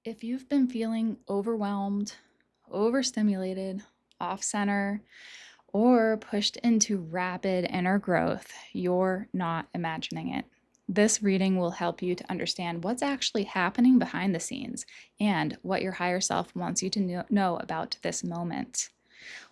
if you've been feeling overwhelmed, overstimulated, off center, or pushed into rapid inner growth, you're not imagining it. This reading will help you to understand what's actually happening behind the scenes and what your higher self wants you to know about this moment.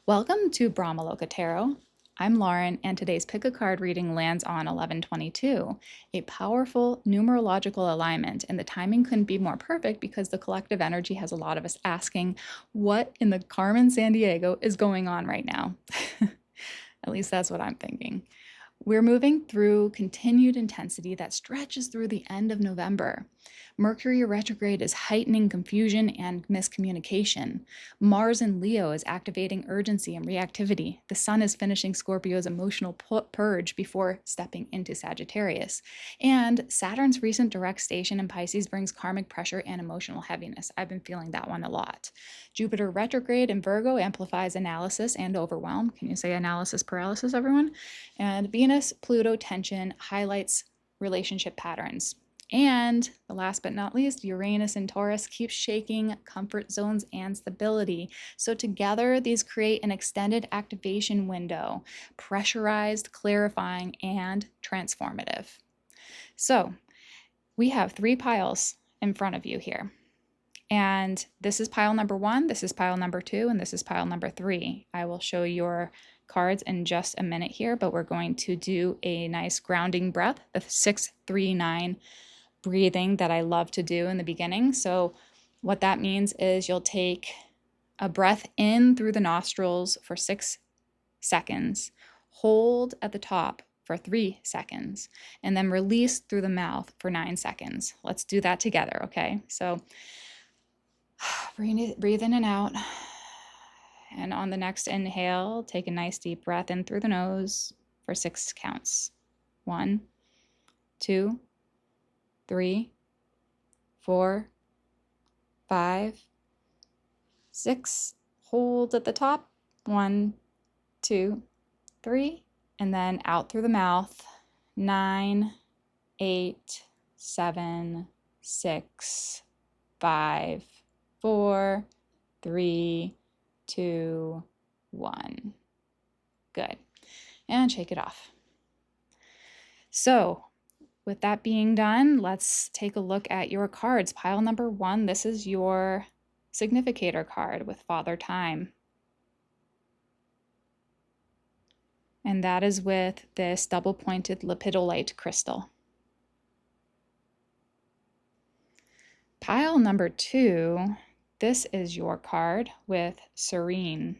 Welcome to Brahmaloka Tarot. I'm Lauren, and today's pick a card reading lands on 1122, a powerful numerological alignment, and the timing couldn't be more perfect because the collective energy has a lot of us asking what in the Carmen Sandiego is going on right now. At least that's what I'm thinking. We're moving through continued intensity that stretches through the end of November. Mercury retrograde is heightening confusion and miscommunication. Mars in Leo is activating urgency and reactivity. The Sun is finishing Scorpio's emotional purge before stepping into Sagittarius. And Saturn's recent direct station in Pisces brings karmic pressure and emotional heaviness. I've been feeling that one a lot. Jupiter retrograde in Virgo amplifies analysis and overwhelm. Can you say analysis paralysis, everyone? And Venus-Pluto tension highlights relationship patterns. And the last but not least, Uranus in Taurus keeps shaking comfort zones and stability. So together, these create an extended activation window, pressurized, clarifying, and transformative. So we have 3 piles in front of you here. And this is pile number 1, this is pile number 2, and this is pile number 3. I will show your cards in just a minute here, but we're going to do a nice grounding breath, the 6-3-9 breathing that I love to do in the beginning. So what that means is you'll take a breath in through the nostrils for 6 seconds, hold at the top for 3 seconds, and then release through the mouth for 9 seconds. Let's do that together, okay? So breathe in and out. And on the next inhale, take a nice deep breath in through the nose for 6 counts. 1, 2, 3, 4, 5, 6. Hold at the top. 1, 2, 3. And then out through the mouth. 9, 8, 7, 6, 5, 4, 3, 2, 1. Good. And shake it off. So, with that being done, let's take a look at your cards. Pile number 1, this is your significator card with Father Time. And that is with this double-pointed lepidolite crystal. Pile number 2, this is your card with Serene.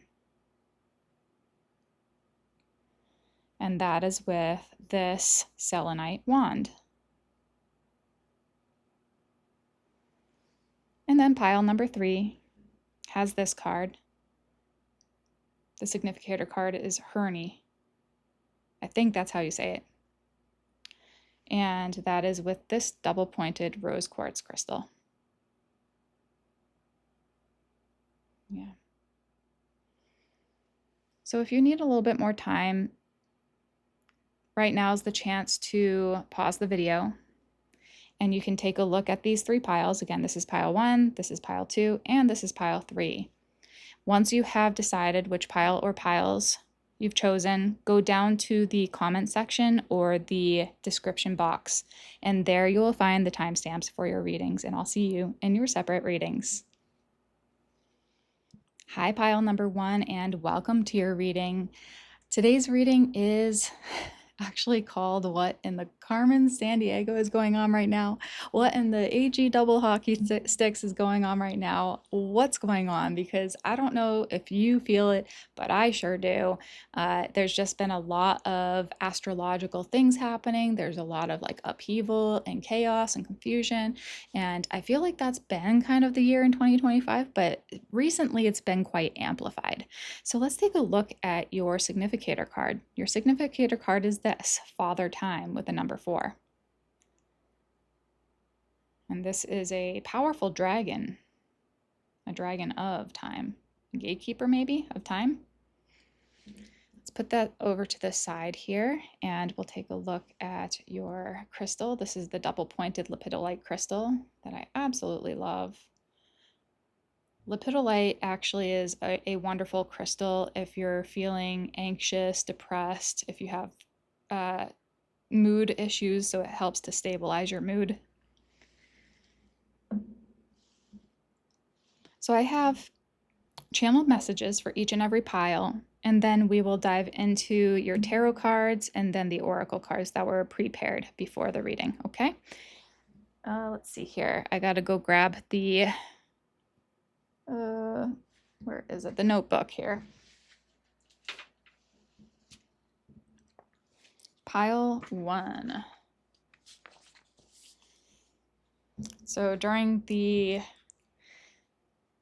And that is with this selenite wand. And then pile number 3 has this card. The significator card is Herny. I think that's how you say it. And that is with this double-pointed rose quartz crystal. Yeah. So if you need a little bit more time, right now is the chance to pause the video and you can take a look at these 3 piles. Again, this is pile 1, this is pile 2, and this is pile 3. Once you have decided which pile or piles you've chosen, go down to the comment section or the description box, and there you will find the timestamps for your readings, and I'll see you in your separate readings. Hi, pile number 1, and welcome to your reading. Today's reading is actually called What in the Carmen Sandiego is going on right now? What in the AG double hockey sticks is going on right now? What's going on? Because I don't know if you feel it, but I sure do. There's just been a lot of astrological things happening. There's a lot of like upheaval and chaos and confusion. And I feel like that's been kind of the year in 2025, but recently it's been quite amplified. So let's take a look at your significator card. Your significator card is this, Father Time with the number 4. And this is a powerful dragon, a dragon of time, a gatekeeper maybe of time. Let's put that over to the side here and we'll take a look at your crystal. This is the double-pointed lepidolite crystal that I absolutely love. Lepidolite actually is a wonderful crystal if you're feeling anxious, depressed, if you have mood issues, so it helps to stabilize your mood. So I have channeled messages for each and every pile, and then we will dive into your tarot cards and then the oracle cards that were prepared before the reading, okay? Let's see here. I gotta go grab the, where is it? The notebook here. Pile 1. So during the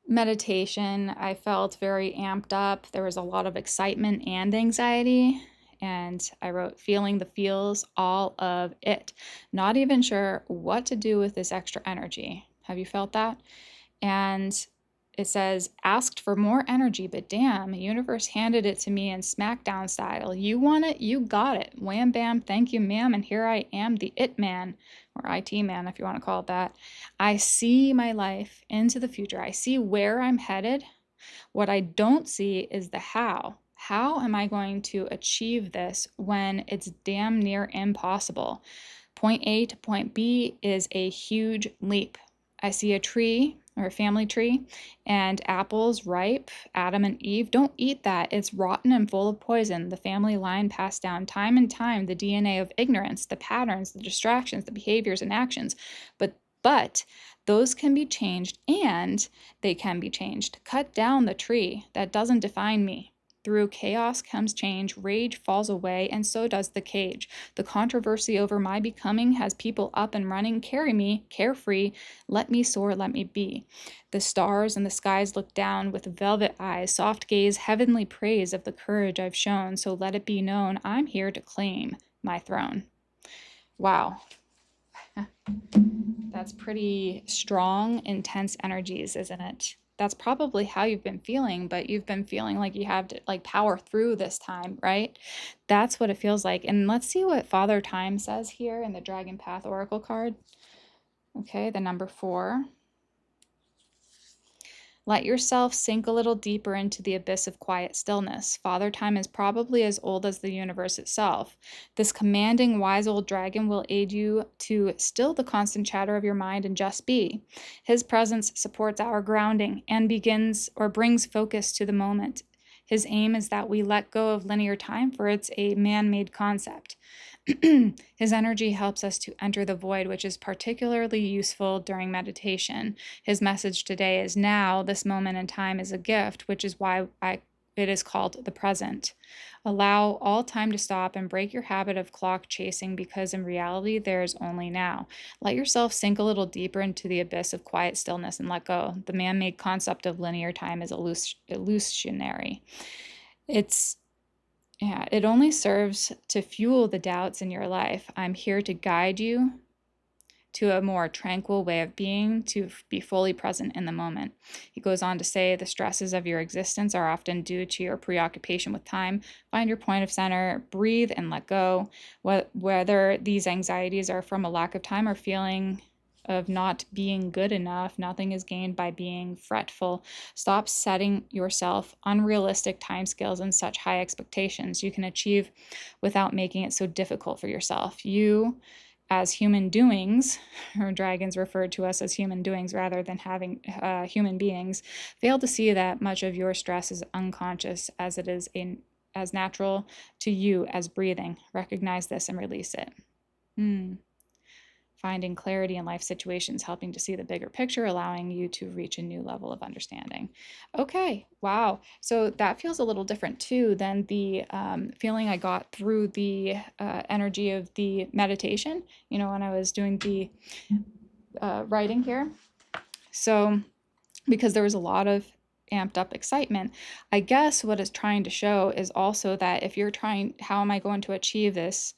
meditation, I felt very amped up. There was a lot of excitement and anxiety. And I wrote, feeling the feels, all of it. Not even sure what to do with this extra energy. Have you felt that? And it says, asked for more energy, but damn, the universe handed it to me in SmackDown style. You want it? You got it. Wham, bam, thank you, ma'am. And here I am, the It Man, or IT Man, if you want to call it that. I see my life into the future. I see where I'm headed. What I don't see is the how. How am I going to achieve this when it's damn near impossible? Point A to point B is a huge leap. I see a tree or a family tree and apples ripe. Adam and Eve, don't eat that. It's rotten and full of poison. The family line passed down time and time the DNA of ignorance, the patterns, the distractions, the behaviors and actions. But those can be changed, and they can be changed. Cut down the tree. That doesn't define me. Through chaos comes change, rage falls away, and so does the cage. The controversy over my becoming has people up and running. Carry me, carefree, let me soar, let me be. The stars and the skies look down with velvet eyes, soft gaze, heavenly praise of the courage I've shown. So let it be known, I'm here to claim my throne. Wow. That's pretty strong, intense energies, isn't it? That's probably how you've been feeling, but you've been feeling like you have to like power through this time, right? That's what it feels like. And let's see what Father Time says here in the Dragon Path Oracle card. Okay, the number 4. Let yourself sink a little deeper into the abyss of quiet stillness. Father Time is probably as old as the universe itself. This commanding, wise old dragon will aid you to still the constant chatter of your mind and just be. His presence supports our grounding and begins or brings focus to the moment. His aim is that we let go of linear time, for it's a man-made concept. His energy helps us to enter the void, which is particularly useful during meditation. His message today is now, this moment in time is a gift, which is why it is called the present. Allow all time to stop and break your habit of clock chasing, because in reality, there is only now. Let yourself sink a little deeper into the abyss of quiet stillness and let go. The man-made concept of linear time is illusionary. It only serves to fuel the doubts in your life. I'm here to guide you to a more tranquil way of being, to be fully present in the moment. He goes on to say, the stresses of your existence are often due to your preoccupation with time. Find your point of center, breathe and let go. Whether these anxieties are from a lack of time or feeling of not being good enough, nothing is gained by being fretful. Stop setting yourself unrealistic timescales and such high expectations you can achieve without making it so difficult for yourself. You, as human doings, or dragons referred to us as human doings rather than having human beings, fail to see that much of your stress is unconscious, as it is as natural to you as breathing. Recognize this and release it. Finding clarity in life situations, helping to see the bigger picture, allowing you to reach a new level of understanding. Okay, wow. So that feels a little different too than the feeling I got through the energy of the meditation, when I was doing the writing here. So, because there was a lot of amped up excitement, I guess what it's trying to show is also that if you're trying, how am I going to achieve this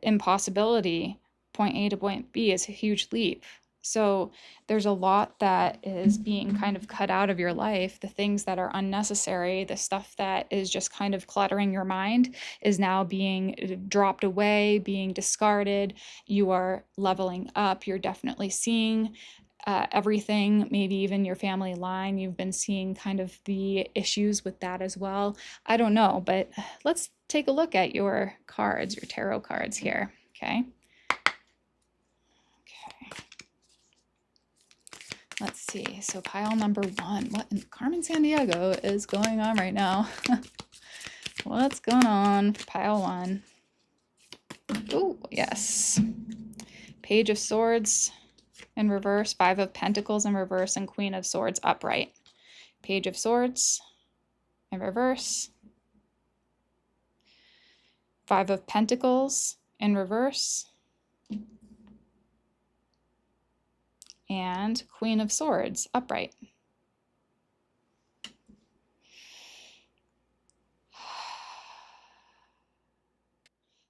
impossibility? Point A to point B is a huge leap. So there's a lot that is being kind of cut out of your life. The things that are unnecessary, the stuff that is just kind of cluttering your mind is now being dropped away, being discarded. You are leveling up. You're definitely seeing everything, maybe even your family line. You've been seeing kind of the issues with that as well. I don't know, but let's take a look at your cards, your tarot cards here. Okay. Okay. Let's see. So pile number one, what in Carmen Sandiego is going on right now? What's going on for pile one? Oh, yes. Page of Swords in reverse, Five of Pentacles in reverse, and Queen of Swords upright. Page of Swords in reverse, Five of Pentacles in reverse, and Queen of Swords upright.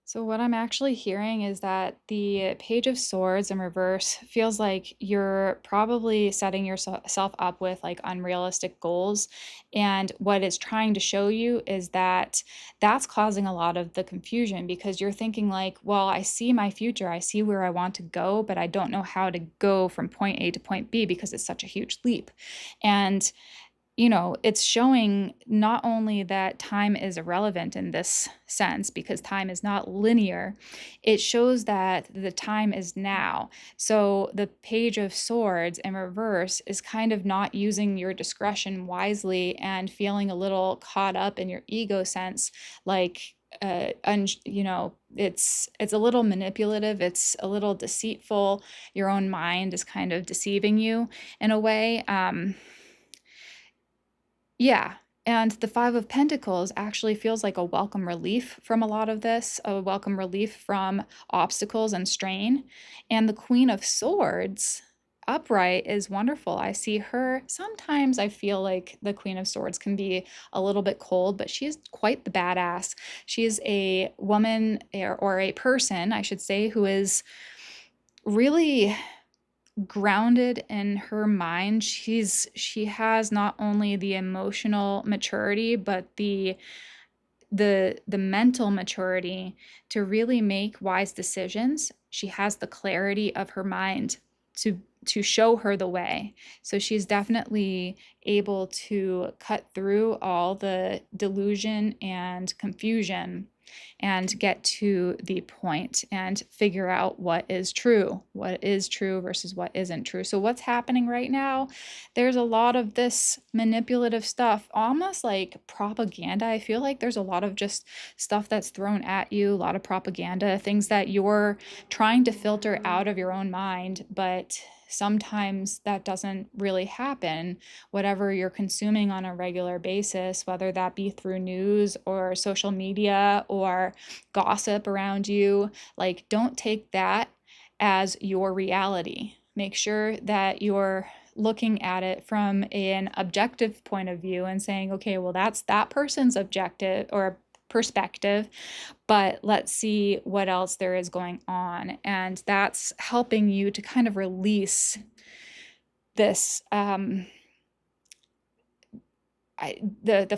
So what I'm actually hearing is that the Page of Swords in reverse feels like you're probably setting yourself up with like unrealistic goals. And what it's trying to show you is that that's causing a lot of the confusion, because you're thinking like, well, I see my future, I see where I want to go, but I don't know how to go from point A to point B because it's such a huge leap. And you know, it's showing not only that time is irrelevant in this sense, because time is not linear, it shows that the time is now. So the Page of Swords in reverse is kind of not using your discretion wisely and feeling a little caught up in your ego sense, like, you know, it's a little manipulative, it's a little deceitful. Your own mind is kind of deceiving you in a way. Yeah, and the Five of Pentacles actually feels like a welcome relief from a lot of this, a welcome relief from obstacles and strain. And the Queen of Swords upright is wonderful. I see her. Sometimes I feel like the Queen of Swords can be a little bit cold, but she's quite the badass. She's a woman, or a person, I should say, who is really grounded in her mind. She has not only the emotional maturity, but the mental maturity to really make wise decisions. She has the clarity of her mind to show her the way. So she's definitely able to cut through all the delusion and confusion and get to the point and figure out what is true versus what isn't true. So what's happening right now, there's a lot of this manipulative stuff, almost like propaganda. I feel like there's a lot of just stuff that's thrown at you, a lot of propaganda, things that you're trying to filter out of your own mind, but sometimes that doesn't really happen. Whatever you're consuming on a regular basis, whether that be through news or social media or gossip around you, like, don't take that as your reality. Make sure that you're looking at it from an objective point of view and saying, okay, well, that's that person's objective or perspective, but let's see what else there is going on. And that's helping you to kind of release this the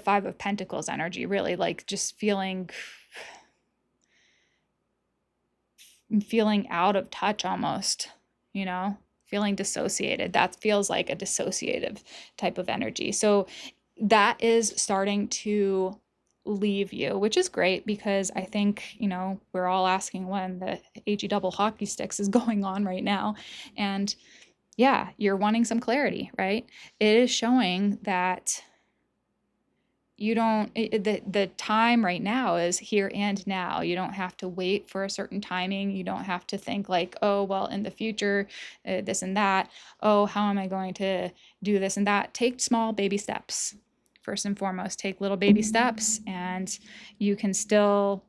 Five of Pentacles energy, really, like just feeling out of touch almost, you know, feeling dissociated. That feels like a dissociative type of energy. So that is starting to leave you, which is great, because I think, you know, we're all asking when the AG double hockey sticks is going on right now. And yeah, you're wanting some clarity, right? It is showing that you don't, the time right now is here and now. You don't have to wait for a certain timing. You don't have to think like, oh, well, in the future, this and that. Oh, how am I going to do this and that? Take small baby steps. First and foremost, take little baby steps, and you can still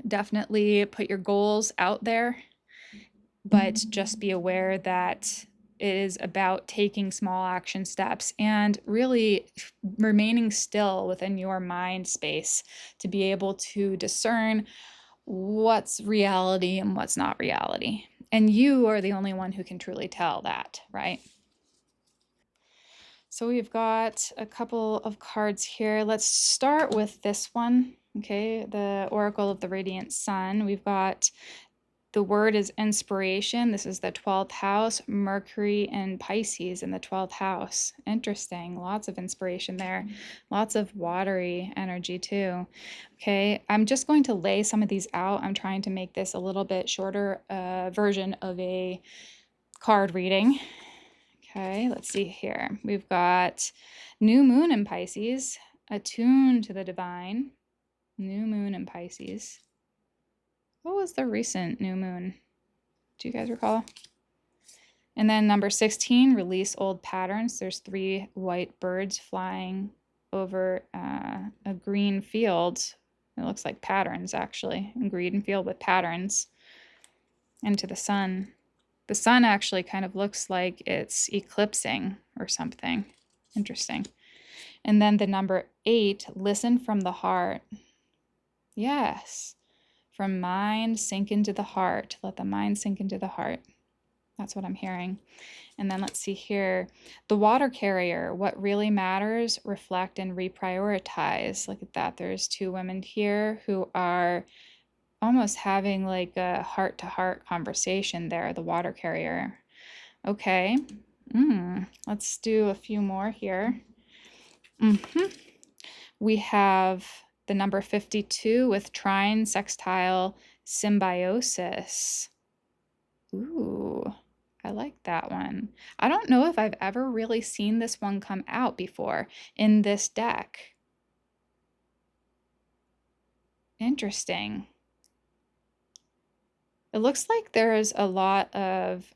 definitely put your goals out there, but just be aware that it is about taking small action steps and really remaining still within your mind space to be able to discern what's reality and what's not reality. And you are the only one who can truly tell that, right? So we've got a couple of cards here. Let's start with this one, okay? The Oracle of the Radiant Sun. We've got The word is inspiration. This is the 12th house, Mercury and Pisces in the 12th house. Interesting. Lots of inspiration there. Lots of watery energy too. Okay, I'm just going to lay some of these out. I'm trying to make this a little bit shorter version of a card reading. Okay, let's see here. We've got new moon in Pisces, attuned to the divine. New moon in Pisces. What was the recent new moon? Do you guys recall? And then number 16, release old patterns. There's 3 white birds flying over a green field. It looks like patterns, actually. A green field with patterns into the sun. The sun actually kind of looks like it's eclipsing or something. Interesting. And then the number 8, listen from the heart. Yes. From mind, sink into the heart. Let the mind sink into the heart. That's what I'm hearing. And then let's see here. The water carrier, what really matters, reflect and reprioritize. Look at that. There's 2 women here who are almost having like a heart-to-heart conversation there, the water carrier. Okay. Let's do a few more here. We have the number 52 with trine, sextile, symbiosis. Ooh, I like that one. I don't know if I've ever really seen this one come out before in this deck. Interesting. It looks like there's a lot of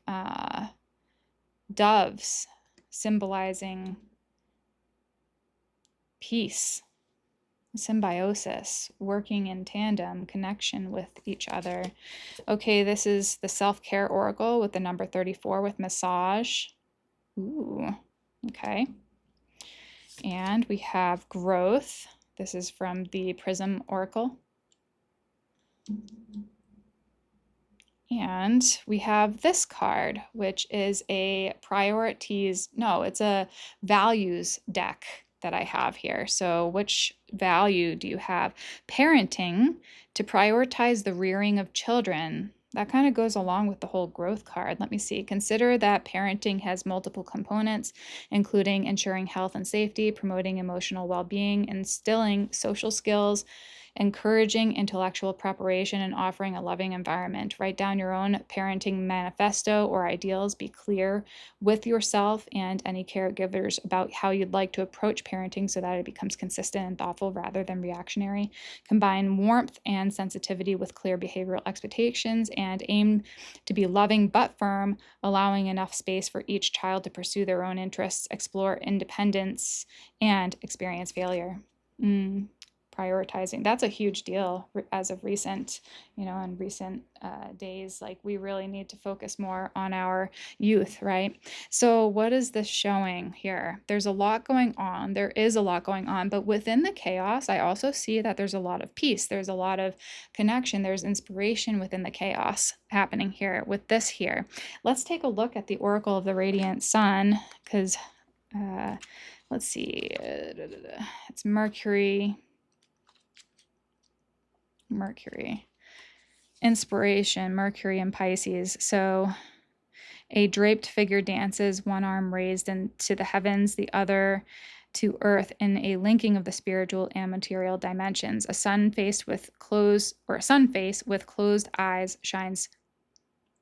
doves symbolizing peace, symbiosis, working in tandem, connection with each other. Okay, this is the self-care oracle with the number 34 with massage. Ooh, okay. And we have growth. This is from the Prism Oracle. And we have this card, which is a priorities, no, it's a values deck that I have here. So which value do you have? Parenting, to prioritize the rearing of children. That kind of goes along with the whole growth card. Let me see. Consider that parenting has multiple components, including ensuring health and safety, promoting emotional well-being, instilling social skills, encouraging intellectual preparation, and offering a loving environment. Write down your own parenting manifesto or ideals. Be clear with yourself and any caregivers about how you'd like to approach parenting so that it becomes consistent and thoughtful rather than reactionary. Combine warmth and sensitivity with clear behavioral expectations and aim to be loving but firm, allowing enough space for each child to pursue their own interests, explore independence, and experience failure. Prioritizing, that's a huge deal as of recent, in recent days. Like, we really need to focus more on our youth, right? So what is this showing here? There's a lot going on. There is a lot going on, but within the chaos, I also see that there's a lot of peace. There's a lot of connection. There's inspiration within the chaos happening here with this here. Let's take a look at the Oracle of the Radiant Sun, because let's see, it's Mercury. Inspiration, Mercury and Pisces. So a draped figure dances, one arm raised into the heavens, the other to earth, in a linking of the spiritual and material dimensions. A sun face with closed eyes shines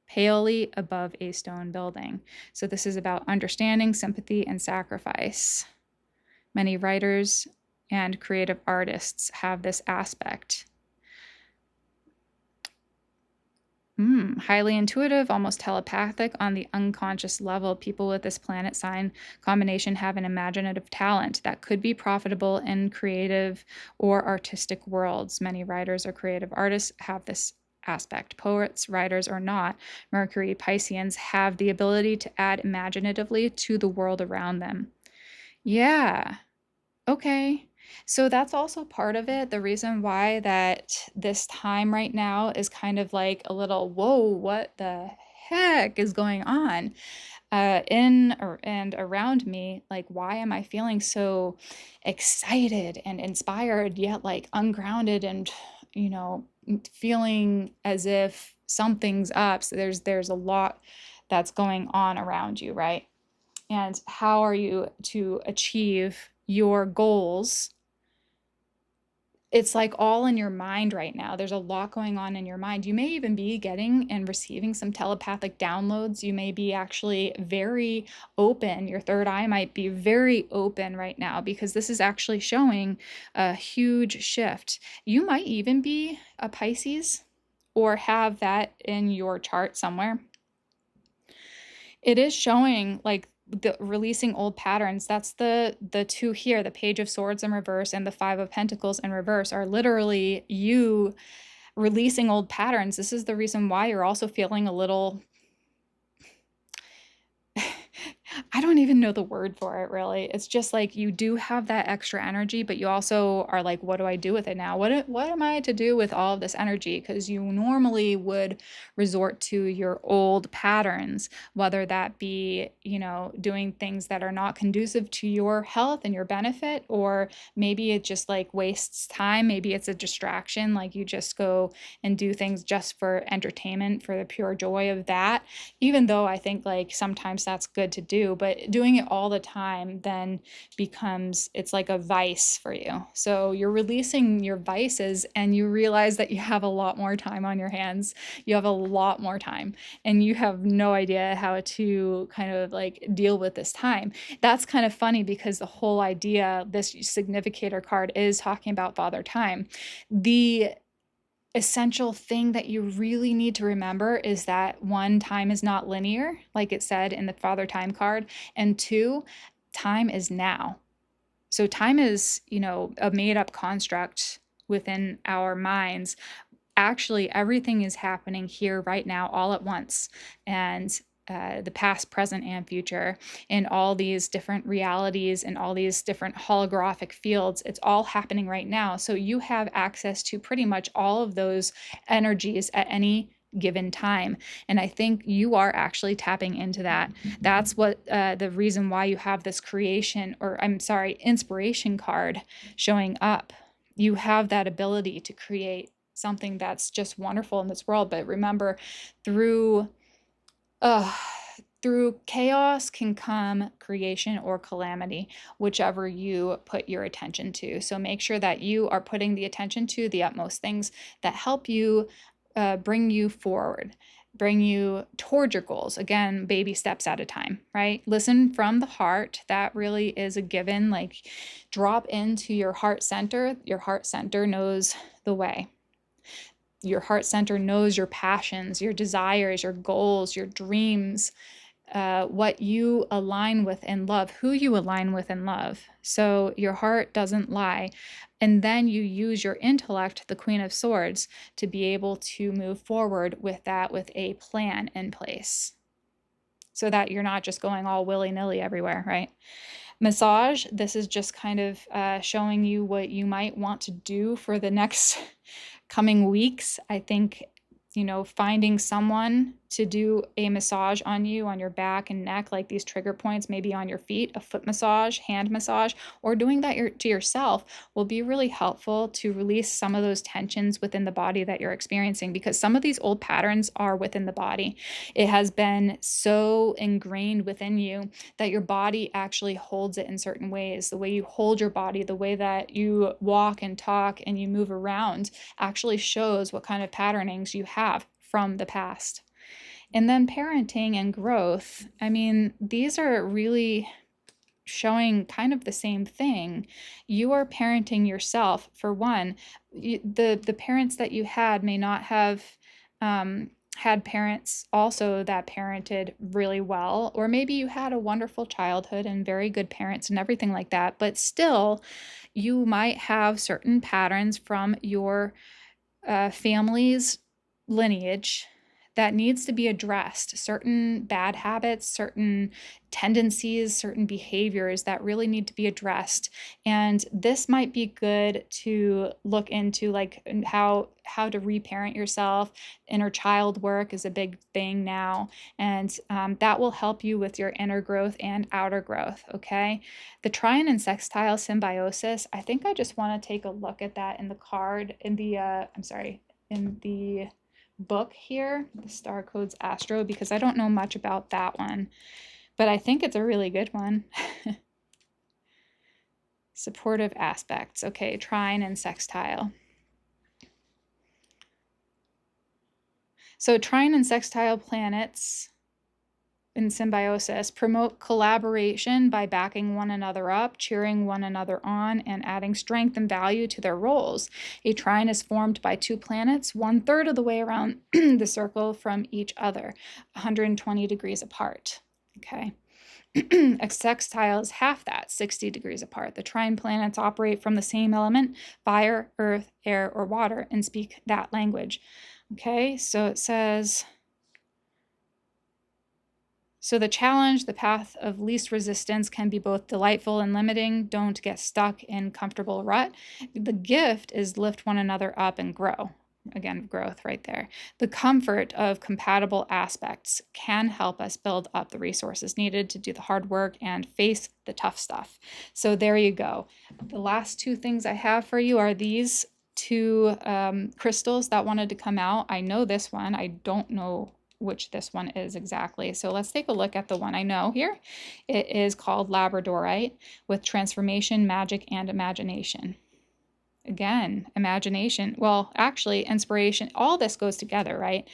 palely above a stone building. So this is about understanding, sympathy, and sacrifice. Many writers and creative artists have this aspect. Highly intuitive, almost telepathic on the unconscious level. People with this planet sign combination have an imaginative talent that could be profitable in creative or artistic worlds. Many writers or creative artists have this aspect. Poets, writers, or not, Mercury Pisceans have the ability to add imaginatively to the world around them. Yeah. Okay. So that's also part of it. The reason why that this time right now is kind of like a little, whoa, what the heck is going on in and around me? Like, why am I feeling so excited and inspired, yet like ungrounded and, feeling as if something's up. So there's a lot that's going on around you, right? And how are you to achieve your goals? It's like all in your mind right now. There's a lot going on in your mind. You may even be getting and receiving some telepathic downloads. You may be actually very open. Your third eye might be very open right now because this is actually showing a huge shift. You might even be a Pisces or have that in your chart somewhere. It is showing like the releasing old patterns. That's the two here, the Page of Swords in reverse and the Five of Pentacles in reverse, are literally you releasing old patterns. This is the reason why you're also feeling a little, I don't even know the word for it really. It's just like you do have that extra energy, but you also are like, what do I do with it now? What am I to do with all of this energy? Because you normally would resort to your old patterns, whether that be, you know, doing things that are not conducive to your health and your benefit, or maybe it just like wastes time. Maybe it's a distraction, like you just go and do things just for entertainment, for the pure joy of that, even though I think like sometimes that's good to do, but doing it all the time then becomes, it's like a vice for you. So you're releasing your vices and you realize that you have a lot more time on your hands. You have a lot more time and you have no idea how to kind of like deal with this time. That's kind of funny because the whole idea, this significator card is talking about Father Time. The essential thing that you really need to remember is that one, time is not linear, like it said in the Father Time card, and two, time is now. So time is, you know, a made-up construct within our minds. Actually, everything is happening here right now all at once, and the past, present, and future, in all these different realities and all these different holographic fields. It's all happening right now. So you have access to pretty much all of those energies at any given time. And I think you are actually tapping into that. That's what the reason why you have this creation, or I'm sorry, inspiration card showing up. You have that ability to create something that's just wonderful in this world. But remember, through chaos can come creation or calamity, whichever you put your attention to. So make sure that you are putting the attention to the utmost things that help you bring you forward, bring you toward your goals. Again, baby steps at a time, right? Listen from the heart. That really is a given. Like, drop into your heart center. Your heart center knows the way. Your heart center knows your passions, your desires, your goals, your dreams, what you align with in love, who you align with in love. So your heart doesn't lie. And then you use your intellect, the Queen of Swords, to be able to move forward with that, with a plan in place, so that you're not just going all willy-nilly everywhere, right? Massage, this is just kind of showing you what you might want to do for the next coming weeks. I think, you know, finding someone to do a massage on you, on your back and neck, like these trigger points, maybe on your feet, a foot massage, hand massage, or doing that to yourself will be really helpful to release some of those tensions within the body that you're experiencing, because some of these old patterns are within the body. It has been so ingrained within you that your body actually holds it in certain ways. The way you hold your body, the way that you walk and talk and you move around actually shows what kind of patternings you have from the past. And then parenting and growth, I mean, these are really showing kind of the same thing. You are parenting yourself. For one, the parents that you had may not have had parents also that parented really well, or maybe you had a wonderful childhood and very good parents and everything like that, but still you might have certain patterns from your family's lineage that needs to be addressed, certain bad habits, certain tendencies, certain behaviors that really need to be addressed. And this might be good to look into, like how to reparent yourself. Inner child work is a big thing now, and that will help you with your inner growth and outer growth, okay? The trine and sextile symbiosis, I think I just want to take a look at that in the card, in the, in the book here, the Star Codes Astro, because I don't know much about that one, but I think it's a really good one. Supportive aspects. Okay, trine and sextile. So trine and sextile planets in symbiosis promote collaboration by backing one another up, cheering one another on, and adding strength and value to their roles. A trine is formed by two planets 1/3 of the way around the circle from each other, 120 degrees apart. Okay. A sextile is half that, 60 degrees apart. The trine planets operate from the same element, fire, earth, air, or water, and speak that language. Okay, so it says, so the challenge, the path of least resistance, can be both delightful and limiting. Don't get stuck in comfortable rut. The gift is lift one another up and grow. Again, growth right there. The comfort of compatible aspects can help us build up the resources needed to do the hard work and face the tough stuff. So there you go. The last two things I have for you are these two crystals that wanted to come out. I know this one. I don't know which this one is exactly. So let's take a look at the one I know here. It is called Labradorite with transformation, magic, and imagination. Again, imagination. Well, actually, inspiration. All this goes together, right?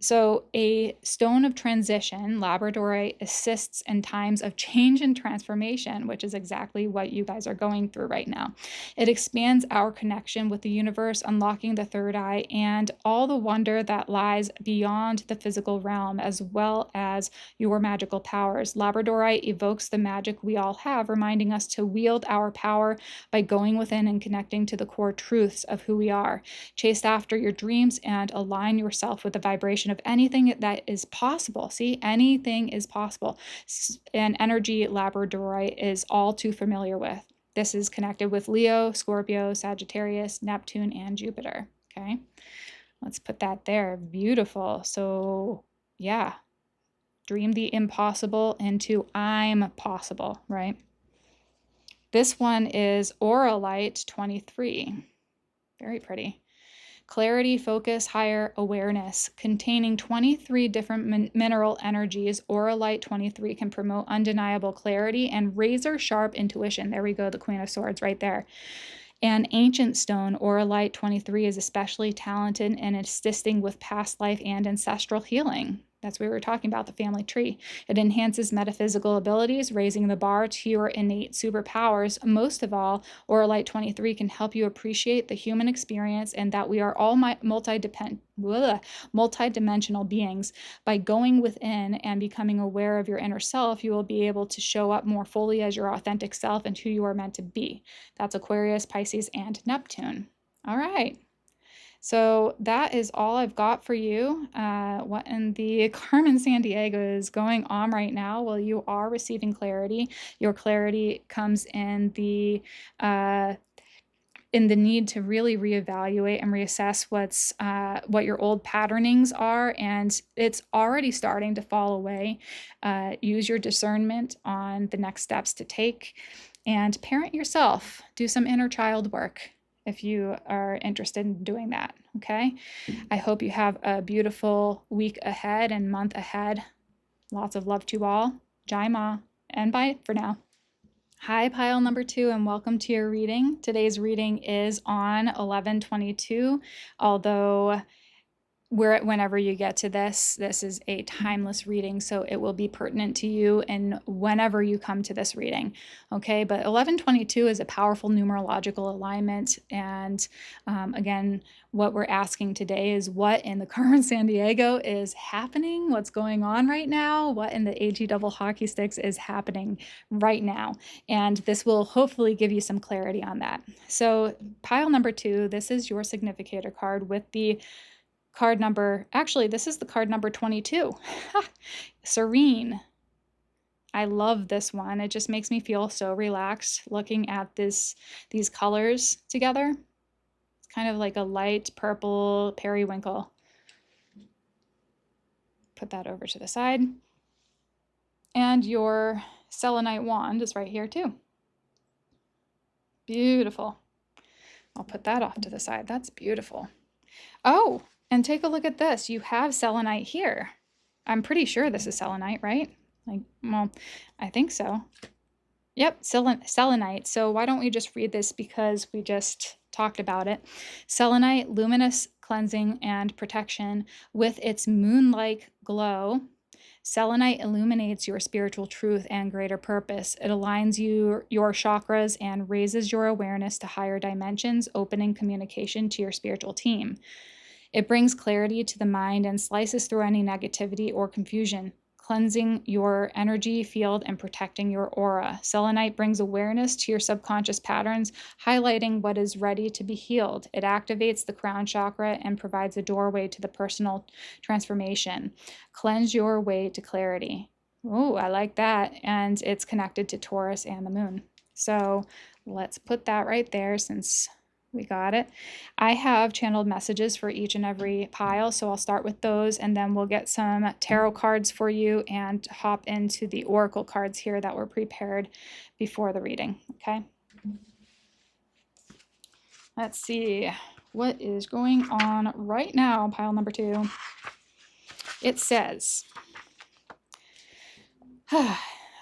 So a stone of transition, Labradorite, assists in times of change and transformation, which is exactly what you guys are going through right now. It expands our connection with the universe, unlocking the third eye and all the wonder that lies beyond the physical realm, as well as your magical powers. Labradorite evokes the magic we all have, reminding us to wield our power by going within and connecting to the core truths of who we are. Chase after your dreams and align yourself with the vibration of anything that is possible. See, anything is possible. And energy Labradorite is all too familiar with. This is connected with Leo, Scorpio, Sagittarius, Neptune, and Jupiter. Okay, let's put that there. Beautiful. So yeah, dream the impossible into I'm possible, right? This one is Auralite 23. Very pretty. Clarity, focus, higher awareness. Containing 23 different mineral energies, Auralite 23 can promote undeniable clarity and razor-sharp intuition. There we go, the Queen of Swords right there. And ancient stone, Auralite 23, is especially talented in assisting with past life and ancestral healing. That's what we were talking about, the family tree. It enhances metaphysical abilities, raising the bar to your innate superpowers. Most of all, Auralite 23 can help you appreciate the human experience and that we are all multi-dimensional beings. By going within and becoming aware of your inner self, you will be able to show up more fully as your authentic self and who you are meant to be. That's Aquarius, Pisces, and Neptune. All right. So that is all I've got for you. What in the Carmen Sandiego is going on right now? Well, you are receiving clarity. Your clarity comes in the need to really reevaluate and reassess what your old patternings are, and it's already starting to fall away. Use your discernment on the next steps to take, and parent yourself. Do some inner child work if you are interested in doing that, okay? I hope you have a beautiful week ahead and month ahead. Lots of love to you all. Jai Ma, and bye for now. Hi, pile number 2, and welcome to your reading. Today's reading is on 11/22, although whenever you get to this is a timeless reading, so it will be pertinent to you and whenever you come to this reading, okay? But 11/22 is a powerful numerological alignment, and again, what we're asking today is what in the Carmen Sandiego is happening, what's going on right now, what in the AG double hockey sticks is happening right now, and this will hopefully give you some clarity on that. So pile number 2, this is your significator card with the card number, actually, this is the card number 22. Serene. I love this one. It just makes me feel so relaxed looking at these colors together. It's kind of like a light purple periwinkle. Put that over to the side. And your selenite wand is right here too. Beautiful. I'll put that off to the side. That's beautiful. Oh, And take a look at this. You have selenite here. I'm pretty sure this is selenite, right? Like, well, I think so. Yep, selenite. So why don't we just read this because we just talked about it. Selenite, luminous cleansing and protection with its moon-like glow. Selenite illuminates your spiritual truth and greater purpose. It aligns your chakras and raises your awareness to higher dimensions, opening communication to your spiritual team. It brings clarity to the mind and slices through any negativity or confusion, cleansing your energy field and protecting your aura. Selenite brings awareness to your subconscious patterns, highlighting what is ready to be healed. It activates the crown chakra and provides a doorway to the personal transformation. Cleanse your way to clarity. Oh, I like that. And it's connected to Taurus and the moon. So let's put that right there since we got it. I have channeled messages for each and every pile, so I'll start with those and then we'll get some tarot cards for you and hop into the oracle cards here that were prepared before the reading, okay? Let's see what is going on right now, pile number 2. It says,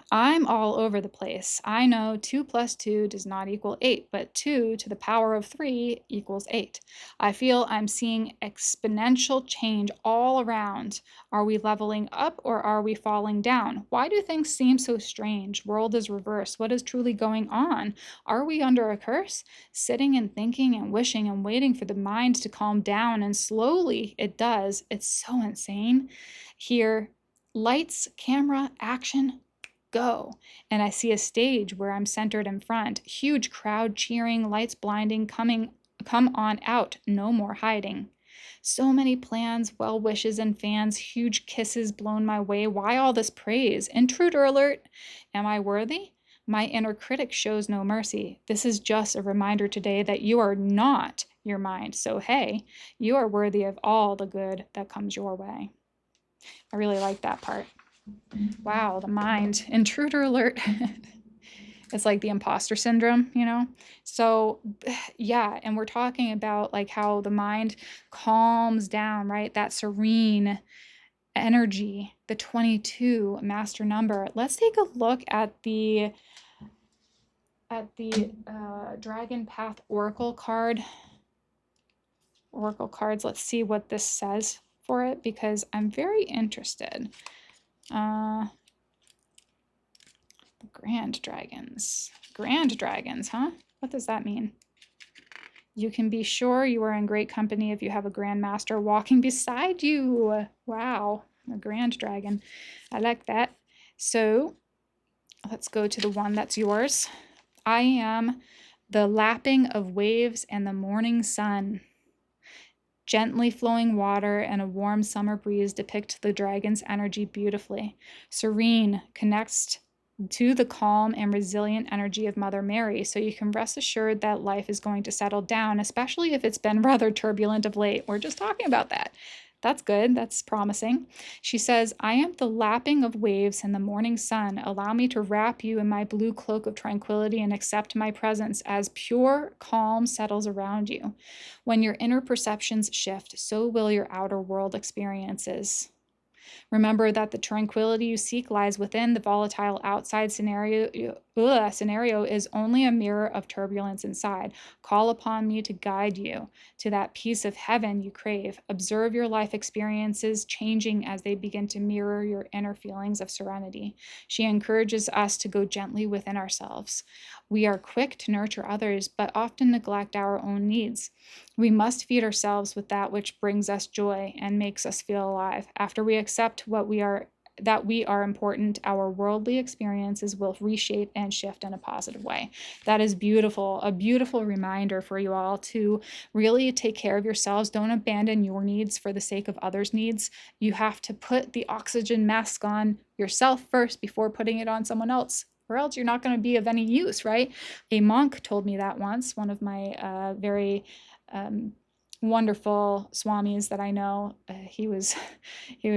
I'm all over the place. I know 2 plus 2 does not equal 8, but 2 to the power of 3 equals 8. I feel I'm seeing exponential change all around. Are we leveling up or are we falling down? Why do things seem so strange? World is reversed. What is truly going on? Are we under a curse? Sitting and thinking and wishing and waiting for the mind to calm down, and slowly it does. It's so insane. Here, lights, camera, action, go. And I see a stage where I'm centered in front. Huge crowd cheering, lights blinding, come on out, no more hiding. So many plans, well wishes, and fans, huge kisses blown my way. Why all this praise? Intruder alert! Am I worthy? My inner critic shows no mercy. This is just a reminder today that you are not your mind. So hey, you are worthy of all the good that comes your way. I really like that part. Wow, the mind. Intruder alert. It's like the imposter syndrome, you know? So, yeah, and we're talking about like how the mind calms down, right? That serene energy, the 22 master number. Let's take a look at the Dragon Path Oracle card. Oracle cards. Let's see what this says for it because I'm very interested. Grand dragons. Grand dragons, huh? What does that mean? You can be sure you are in great company if you have a grand master walking beside you. Wow, a grand dragon. I like that. So let's go to the one that's yours. I am the lapping of waves and the morning sun. Gently flowing water and a warm summer breeze depict the dragon's energy beautifully. Serene connects to the calm and resilient energy of Mother Mary, so you can rest assured that life is going to settle down, especially if it's been rather turbulent of late. We're just talking about that. That's good. That's promising. She says, I am the lapping of waves and the morning sun. Allow me to wrap you in my blue cloak of tranquility and accept my presence as pure calm settles around you. When your inner perceptions shift, so will your outer world experiences. Remember that the tranquility you seek lies within. The volatile outside scenario is only a mirror of turbulence inside. Call upon me to guide you to that peace of heaven you crave. Observe your life experiences changing as they begin to mirror your inner feelings of serenity. She encourages us to go gently within ourselves. We are quick to nurture others, but often neglect our own needs. We must feed ourselves with that which brings us joy and makes us feel alive. After we accept that we are important, our worldly experiences will reshape and shift in a positive way. That is beautiful, a beautiful reminder for you all to really take care of yourselves. Don't abandon your needs for the sake of others' needs. You have to put the oxygen mask on yourself first before putting it on someone else, or else you're not going to be of any use, right? A monk told me that once, one of my very wonderful swamis that I know, he was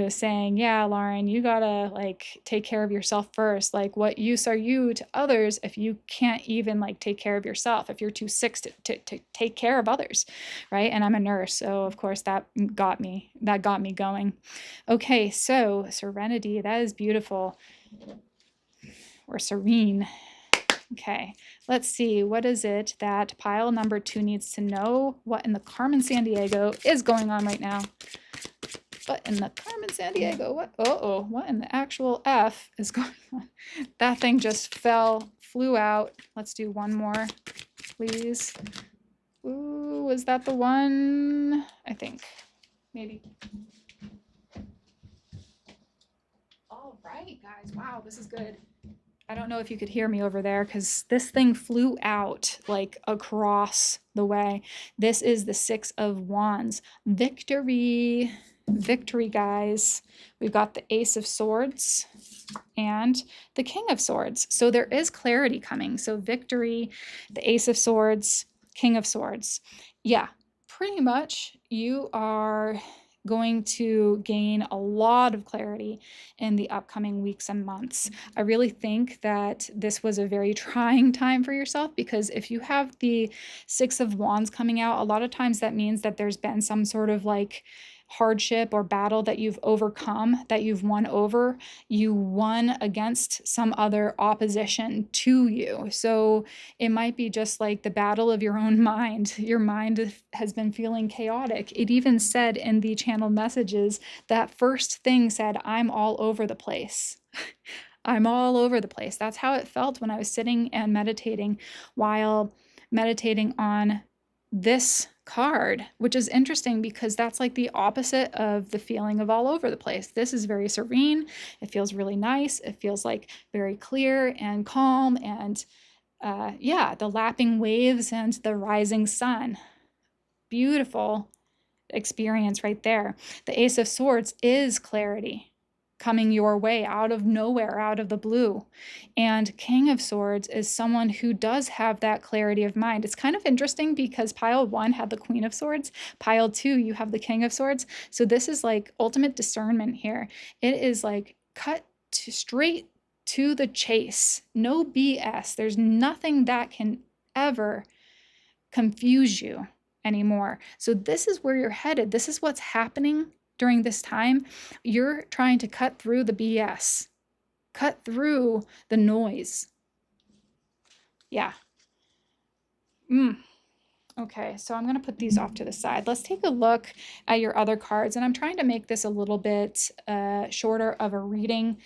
saying, yeah, Lauren, you gotta like take care of yourself first. Like, what use are you to others if you can't even like take care of yourself, if you're too sick to take care of others, right? And I'm a nurse, so of course that got me going. Okay, so serenity, that is beautiful, or serene. Okay, let's see. What is it that pile number 2 needs to know? What in the Carmen Sandiego is going on right now? What in the Carmen Sandiego? What? Uh-oh. What in the actual F is going on? That thing just flew out. Let's do one more, please. Ooh, was that the one? I think. Maybe. All right, guys. Wow, this is good. I don't know if you could hear me over there because this thing flew out like across the way. This is the 6 of Wands. Victory. Victory, guys. We've got the Ace of Swords and the King of Swords. So there is clarity coming. So victory, the Ace of Swords, King of Swords. Yeah, pretty much you are going to gain a lot of clarity in the upcoming weeks and months. I really think that this was a very trying time for yourself, because if you have the 6 of Wands coming out, a lot of times that means that there's been some sort of like hardship or battle that you've overcome, that you've won over. You won against some other opposition to you. So it might be just like the battle of your own mind. Your mind has been feeling chaotic. It even said in the channel messages, that first thing said, I'm all over the place. I'm all over the place. That's how it felt when I was sitting and meditating while meditating on this card, which is interesting because that's like the opposite of the feeling of all over the place. This is very serene. It feels really nice. It feels like very clear and calm, and yeah, the lapping waves and the rising sun. Beautiful experience right there. The Ace of Swords is clarity coming your way out of nowhere, out of the blue. And King of Swords is someone who does have that clarity of mind. It's kind of interesting because pile 1 had the Queen of Swords, pile 2 you have the King of Swords. So this is like ultimate discernment here. It is like cut straight to the chase. No BS. There's nothing that can ever confuse you anymore. So this is where you're headed. This is what's happening during this time. You're trying to cut through the BS, cut through the noise. Yeah. Okay, so I'm going to put these off to the side. Let's take a look at your other cards, and I'm trying to make this a little bit shorter of a reading.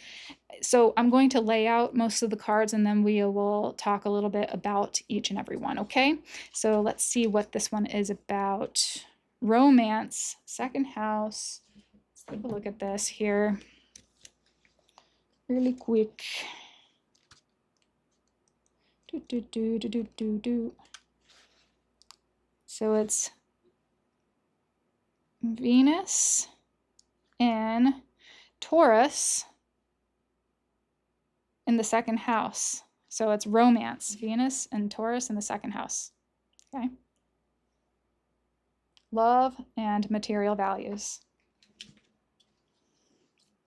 So I'm going to lay out most of the cards, and then we will talk a little bit about each and every one, okay? So let's see what this one is about. Romance, second house. Let's take a look at this here really quick. So it's Venus in Taurus in the second house. So it's romance, Venus and Taurus in the second house. Okay. Love and material values.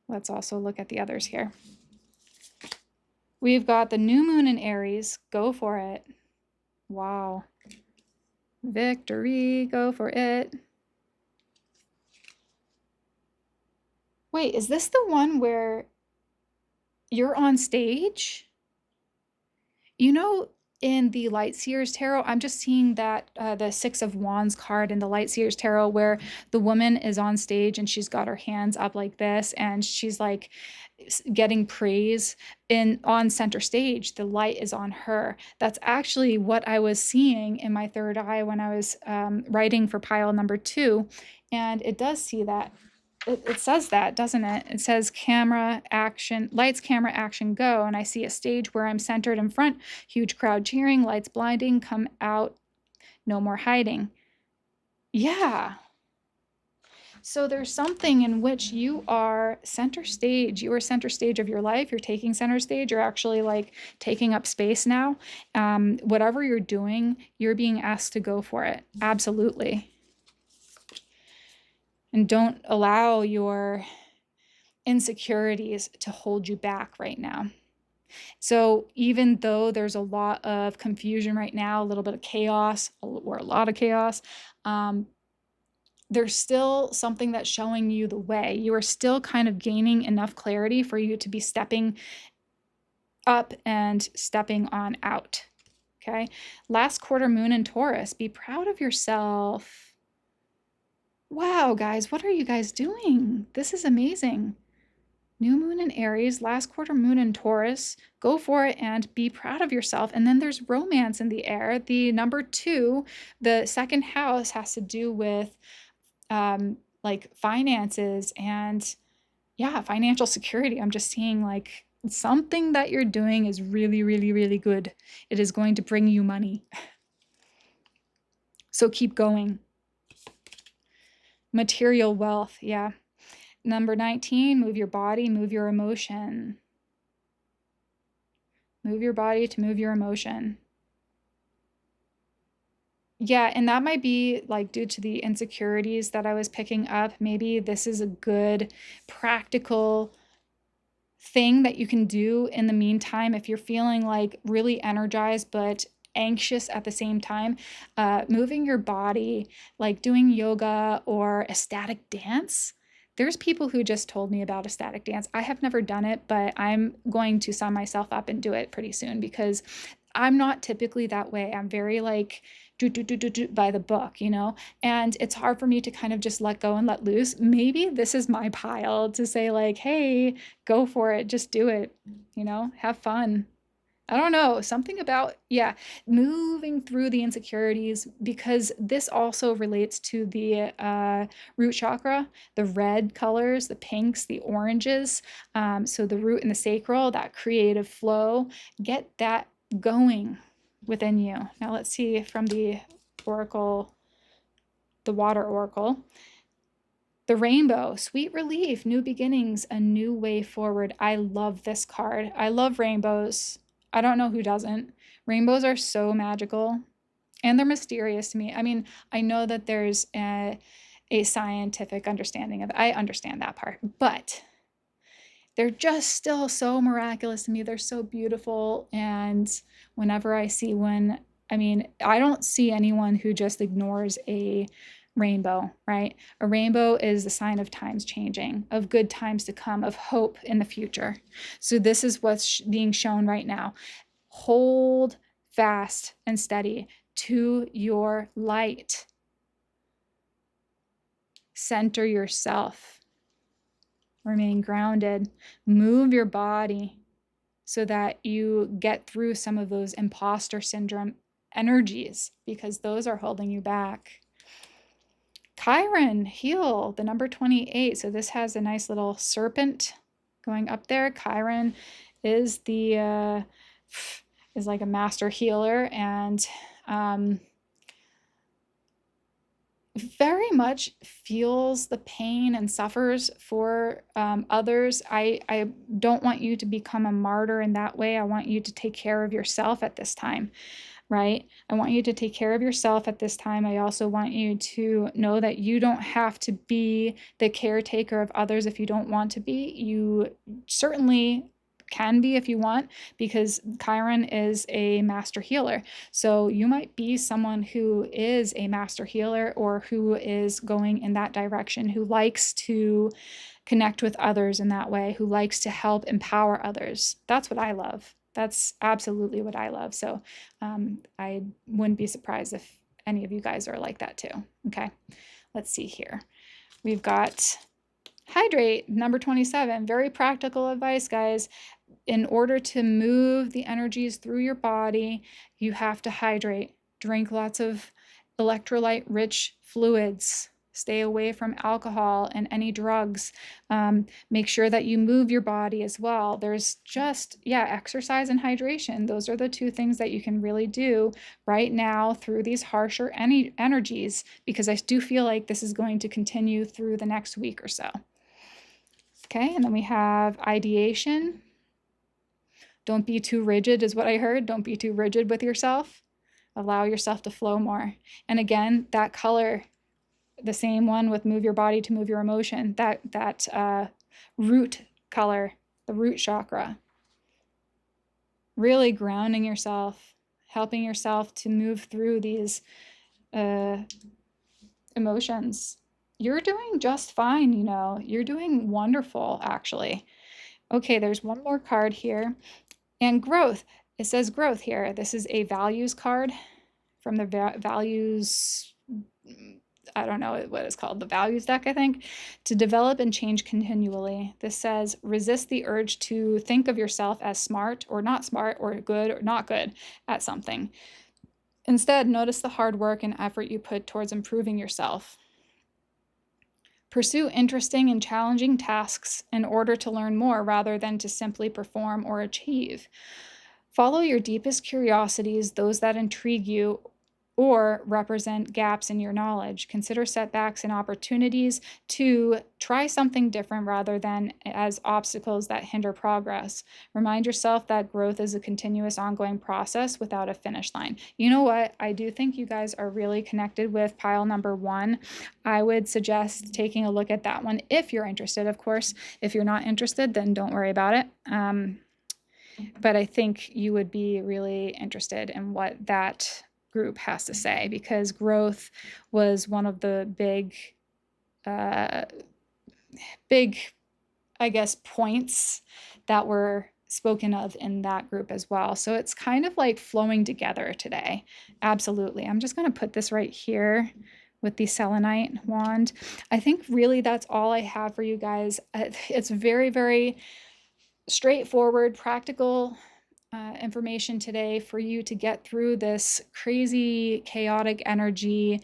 Let's also look at the others here. We've got the new moon in Aries. Go for it. Wow. Victory. Go for it. Wait, is this the one where you're on stage? You know, in the Light Seers Tarot, I'm just seeing that the 6 of Wands card in the Light Seers Tarot, where the woman is on stage and she's got her hands up like this, and she's like getting praise on center stage. The light is on her. That's actually what I was seeing in my third eye when I was writing for pile number 2, and it does see that. It says that, doesn't it? It says camera action, lights, camera action, go. And I see a stage where I'm centered in front, huge crowd cheering, lights blinding, come out, no more hiding. Yeah. So there's something in which you are center stage. You are center stage of your life. You're taking center stage. You're actually like taking up space now. Whatever you're doing, you're being asked to go for it. Absolutely. And don't allow your insecurities to hold you back right now. So even though there's a lot of confusion right now, a little bit of chaos, or a lot of chaos, there's still something that's showing you the way. You are still kind of gaining enough clarity for you to be stepping up and stepping on out. Okay. Last quarter moon in Taurus. Be proud of yourself. Wow, guys, what are you guys doing? This is amazing. New moon in Aries, last quarter moon in Taurus. Go for it and be proud of yourself. And then there's romance in the air. The number 2, the second house, has to do with like finances and financial security. I'm just seeing like something that you're doing is really, really, really good. It is going to bring you money. So keep going. Material wealth, yeah. Number 19, move your body, move your emotion. Move your body to move your emotion. Yeah, and that might be like due to the insecurities that I was picking up. Maybe this is a good practical thing that you can do in the meantime if you're feeling like really energized but anxious at the same time. Moving your body, like doing yoga or ecstatic dance. There's people who just told me about ecstatic dance. I have never done it, but I'm going to sign myself up and do it pretty soon because I'm not typically that way. I'm very like do by the book, you know, and it's hard for me to kind of just let go and let loose. Maybe this is my pile to say like, hey, go for it, just do it, you know, have fun. I don't know, something about, moving through the insecurities, because this also relates to the root chakra, the red colors, the pinks, the oranges. So the root and the sacral, that creative flow, get that going within you. Now let's see from the oracle, the water oracle. The rainbow, sweet relief, new beginnings, a new way forward. I love this card. I love rainbows. I don't know who doesn't. Rainbows are so magical and they're mysterious to me. I mean, I know that there's a scientific understanding of it. I understand that part, but they're just still so miraculous to me. They're so beautiful. And whenever I see one, I mean, I don't see anyone who just ignores a rainbow, right? A rainbow is a sign of times changing, of good times to come, of hope in the future. So this is what's being shown right now. Hold fast and steady to your light. Center yourself. Remain grounded. Move your body so that you get through some of those imposter syndrome energies, because those are holding you back. Chiron, heal, the number 28. So this has a nice little serpent going up there. Chiron is the is like a master healer, and very much feels the pain and suffers for others. I don't want you to become a martyr in that way. I want you to take care of yourself at this time, right? I want you to take care of yourself at this time. I also want you to know that you don't have to be the caretaker of others if you don't want to be. You certainly can be if you want, because Chiron is a master healer. So you might be someone who is a master healer or who is going in that direction, who likes to connect with others in that way, who likes to help empower others. That's what I love. That's absolutely what I love. So I wouldn't be surprised if any of you guys are like that too. Okay, let's see here. We've got hydrate, number 27. Very practical advice, guys. In order to move the energies through your body, you have to hydrate. Drink lots of electrolyte-rich fluids. Stay away from alcohol and any drugs. Make sure that you move your body as well. There's just, exercise and hydration. Those are the two things that you can really do right now through these harsher energies, because I do feel like this is going to continue through the next week or so. Okay, and then we have ideation. Don't be too rigid is what I heard. Don't be too rigid with yourself. Allow yourself to flow more. And again, that color, the same one with move your body to move your emotion, that root color, the root chakra. Really grounding yourself, helping yourself to move through these emotions. You're doing just fine, you know. You're doing wonderful, actually. Okay, there's one more card here. And growth. It says growth here. This is a values card from the values, I don't know what it's called, the values deck, I think. To develop and change continually. This says resist the urge to think of yourself as smart or not smart or good or not good at something. Instead, notice the hard work and effort you put towards improving yourself. Pursue interesting and challenging tasks in order to learn more rather than to simply perform or achieve. Follow your deepest curiosities, those that intrigue you or represent gaps in your knowledge. Consider setbacks and opportunities to try something different rather than as obstacles that hinder progress. Remind yourself that growth is a continuous ongoing process without a finish line. You know what? I do think you guys are really connected with pile number 1. I would suggest taking a look at that one if you're interested, of course. If you're not interested, then don't worry about it. But I think you would be really interested in what that group has to say, because growth was one of the big, I guess, points that were spoken of in that group as well. So it's kind of like flowing together today. Absolutely. I'm just going to put this right here with the selenite wand. I think really that's all I have for you guys. It's very, very straightforward, practical information today for you to get through this crazy, chaotic energy,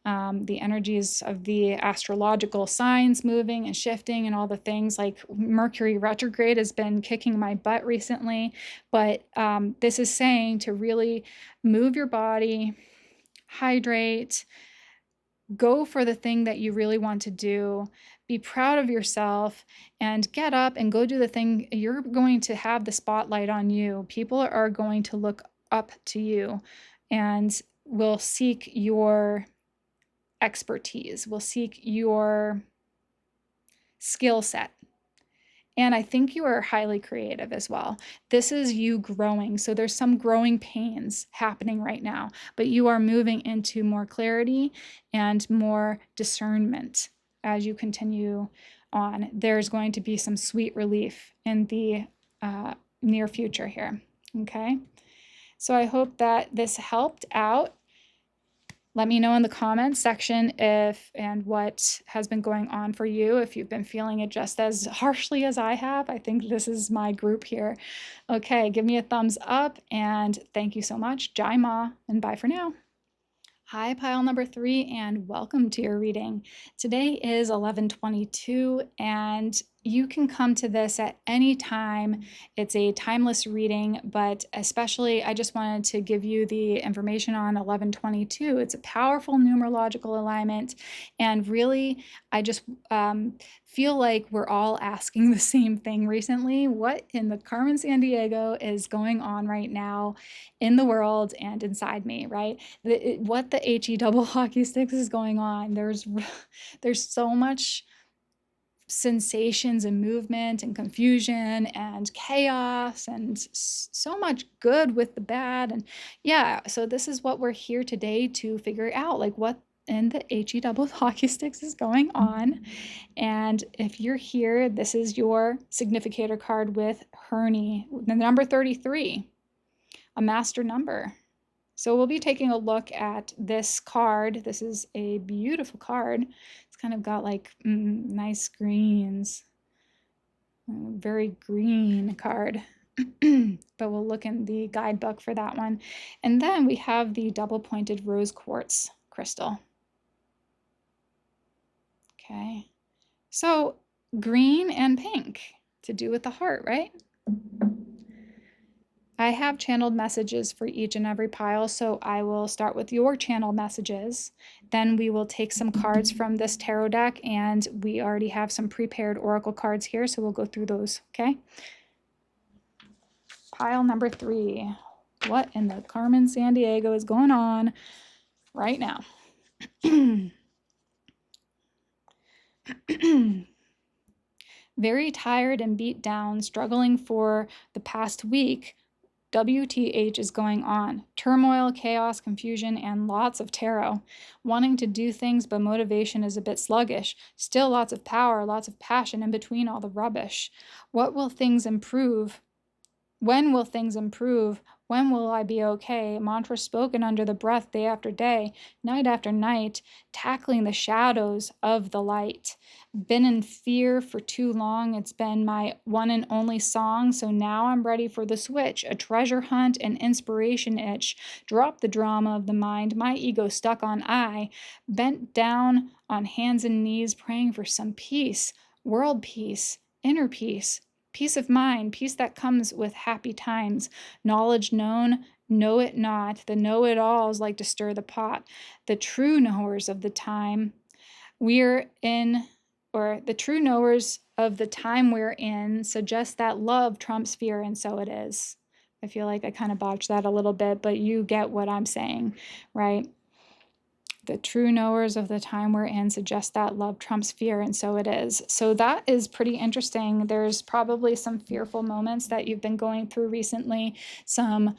the energies of the astrological signs moving and shifting and all the things. Like Mercury retrograde has been kicking my butt recently, but this is saying to really move your body, hydrate, go for the thing that you really want to do, be proud of yourself, and get up and go do the thing. You're going to have the spotlight on you. People are going to look up to you and will seek your expertise, will seek your skill set. And I think you are highly creative as well. This is you growing. So there's some growing pains happening right now, but you are moving into more clarity and more discernment as you continue on. There's going to be some sweet relief in the near future here. Okay. So I hope that this helped out. Let me know in the comments section if and what has been going on for you, if you've been feeling it just as harshly as I have. I think this is my group here. Okay, give me a thumbs up, and thank you so much. Jai Ma, and bye for now. Hi, pile number 3, and welcome to your reading. Today is 11/22, and you can come to this at any time. It's a timeless reading, but especially I just wanted to give you the information on 11/22. It's a powerful numerological alignment, and really I just feel like we're all asking the same thing recently. What in the Carmen Sandiego is going on right now in the world and inside me, right? What the HE double hockey sticks is going on. There's so much sensations and movement and confusion and chaos and so much good with the bad. And yeah, so this is what we're here today to figure out, like what in the HE double hockey sticks is going on. And if you're here, this is your significator card with Hernie, the number 33, a master number. So we'll be taking a look at this card. This is a beautiful card. It's kind of got like nice greens, very green card. But we'll look in the guidebook for that one. And then we have the double-pointed rose quartz crystal. Okay, so green and pink to do with the heart, right? I have channeled messages for each and every pile, so I will start with your channeled messages. Then we will take some cards from this tarot deck, and we already have some prepared oracle cards here, so we'll go through those, okay? Pile number 3. What in the Carmen Sandiego is going on right now? Very tired and beat down, struggling for the past week. WTH is going on. Turmoil, chaos, confusion, and lots of tarot. Wanting to do things, but motivation is a bit sluggish. Still lots of power, lots of passion in between all the rubbish. What will things improve? When will things improve? When will I be okay? Mantra spoken under the breath day after day, night after night, tackling the shadows of the light. Been in fear for too long. It's been my one and only song, so now I'm ready for the switch. A treasure hunt, an inspiration itch. Drop the drama of the mind, my ego stuck on I. Bent down on hands and knees, praying for some peace, world peace, inner peace. Peace of mind, peace that comes with happy times. Knowledge known, know it not. The know-it-alls like to stir the pot. The true knowers of the time we're in, or the true knowers of the time we're in, suggest that love trumps fear, and so it is. I feel like I kind of botched that a little bit, but you get what I'm saying, right? The true knowers of the time we're in suggest that love trumps fear, and so it is. So that is pretty interesting. There's probably some fearful moments that you've been going through recently, some